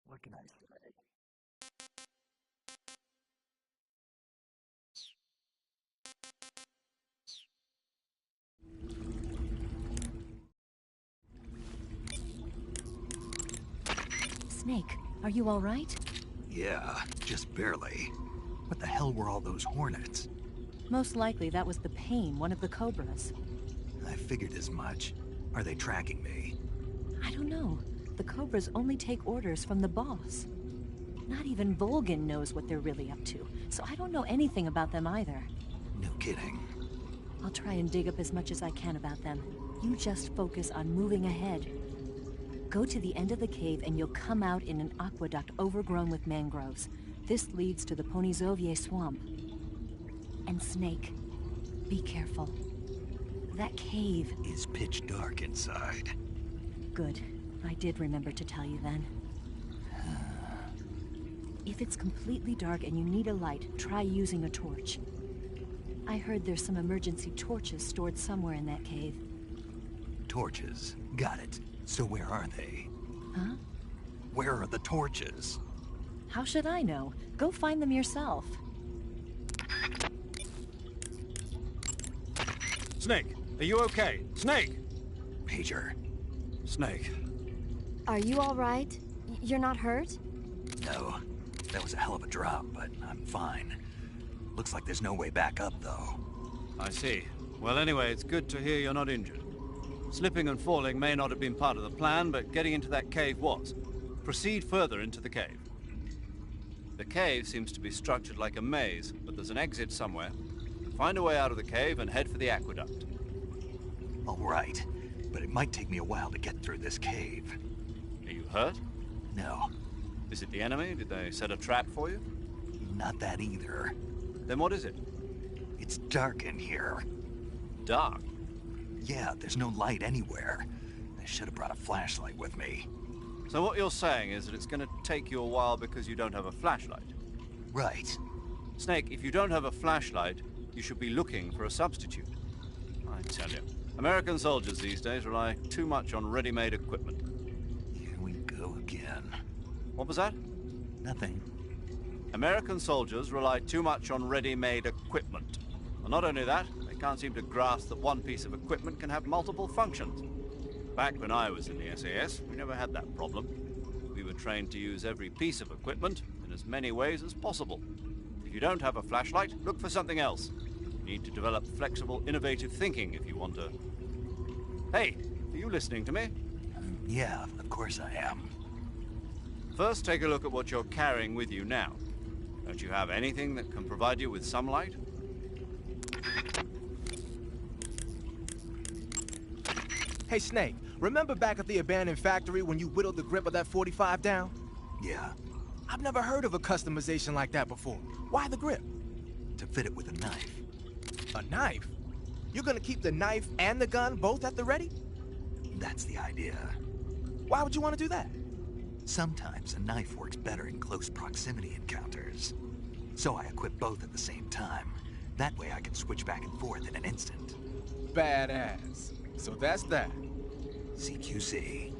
A: What can I say?
S: Snake, are you all right?
A: Yeah, just barely. What the hell were all those hornets?
S: Most likely that was the Pain, one of the Cobras.
A: I figured as much. Are they tracking me?
S: I don't know. The Cobras only take orders from the boss. Not even Volgin knows what they're really up to, so I don't know anything about them either.
A: No kidding.
S: I'll try and dig up as much as I can about them. You just focus on moving ahead. Go to the end of the cave and you'll come out in an aqueduct overgrown with mangroves. This leads to the Ponizovye swamp. And Snake, be careful. That cave
A: is pitch dark inside.
S: Good. I did remember to tell you then. If it's completely dark and you need a light, try using a torch. I heard there's some emergency torches stored somewhere in that cave.
A: Torches. Got it. So where are they?
S: Huh?
A: Where are the torches?
S: How should I know? Go find them yourself.
C: Snake, are you okay? Snake!
A: Major.
C: Snake.
J: Are you all right? You're not hurt?
A: No. That was a hell of a drop, but I'm fine. Looks like there's no way back up, though.
C: I see. Well, anyway, it's good to hear you're not injured. Slipping and falling may not have been part of the plan, but getting into that cave was. Proceed further into the cave. The cave seems to be structured like a maze, but there's an exit somewhere. Find a way out of the cave and head for the aqueduct.
A: All right, but it might take me a while to get through this cave.
C: Are you hurt?
A: No.
C: Is it the enemy? Did they set a trap for you?
A: Not that either.
C: Then what is it?
A: It's dark in here.
C: Dark?
A: Yeah, there's no light anywhere. I should have brought a flashlight with me.
C: So what you're saying is that it's going to take you a while because you don't have a flashlight?
A: Right.
C: Snake, if you don't have a flashlight, you should be looking for a substitute. I tell you, American soldiers these days rely too much on ready-made equipment.
A: Here we go again.
C: What was that?
A: Nothing.
C: American soldiers rely too much on ready-made equipment. And not only that, they can't seem to grasp that one piece of equipment can have multiple functions. Back when I was in the SAS, we never had that problem. We were trained to use every piece of equipment in as many ways as possible. If you don't have a flashlight, look for something else. You need to develop flexible, innovative thinking if you want to... Hey, are you listening to me?
A: Yeah, of course I am.
C: First, take a look at what you're carrying with you now. Don't you have anything that can provide you with some light?
R: Hey, Snake, remember back at the abandoned factory when you whittled the grip of that 45 down?
A: Yeah.
R: I've never heard of a customization like that before. Why the grip?
A: To fit it with a knife.
R: A knife? You're gonna keep the knife and the gun both at the ready?
A: That's the idea.
R: Why would you want to do that?
A: Sometimes a knife works better in close proximity encounters. So I equip both at the same time. That way I can switch back and forth in an instant.
R: Badass. So that's that.
A: CQC.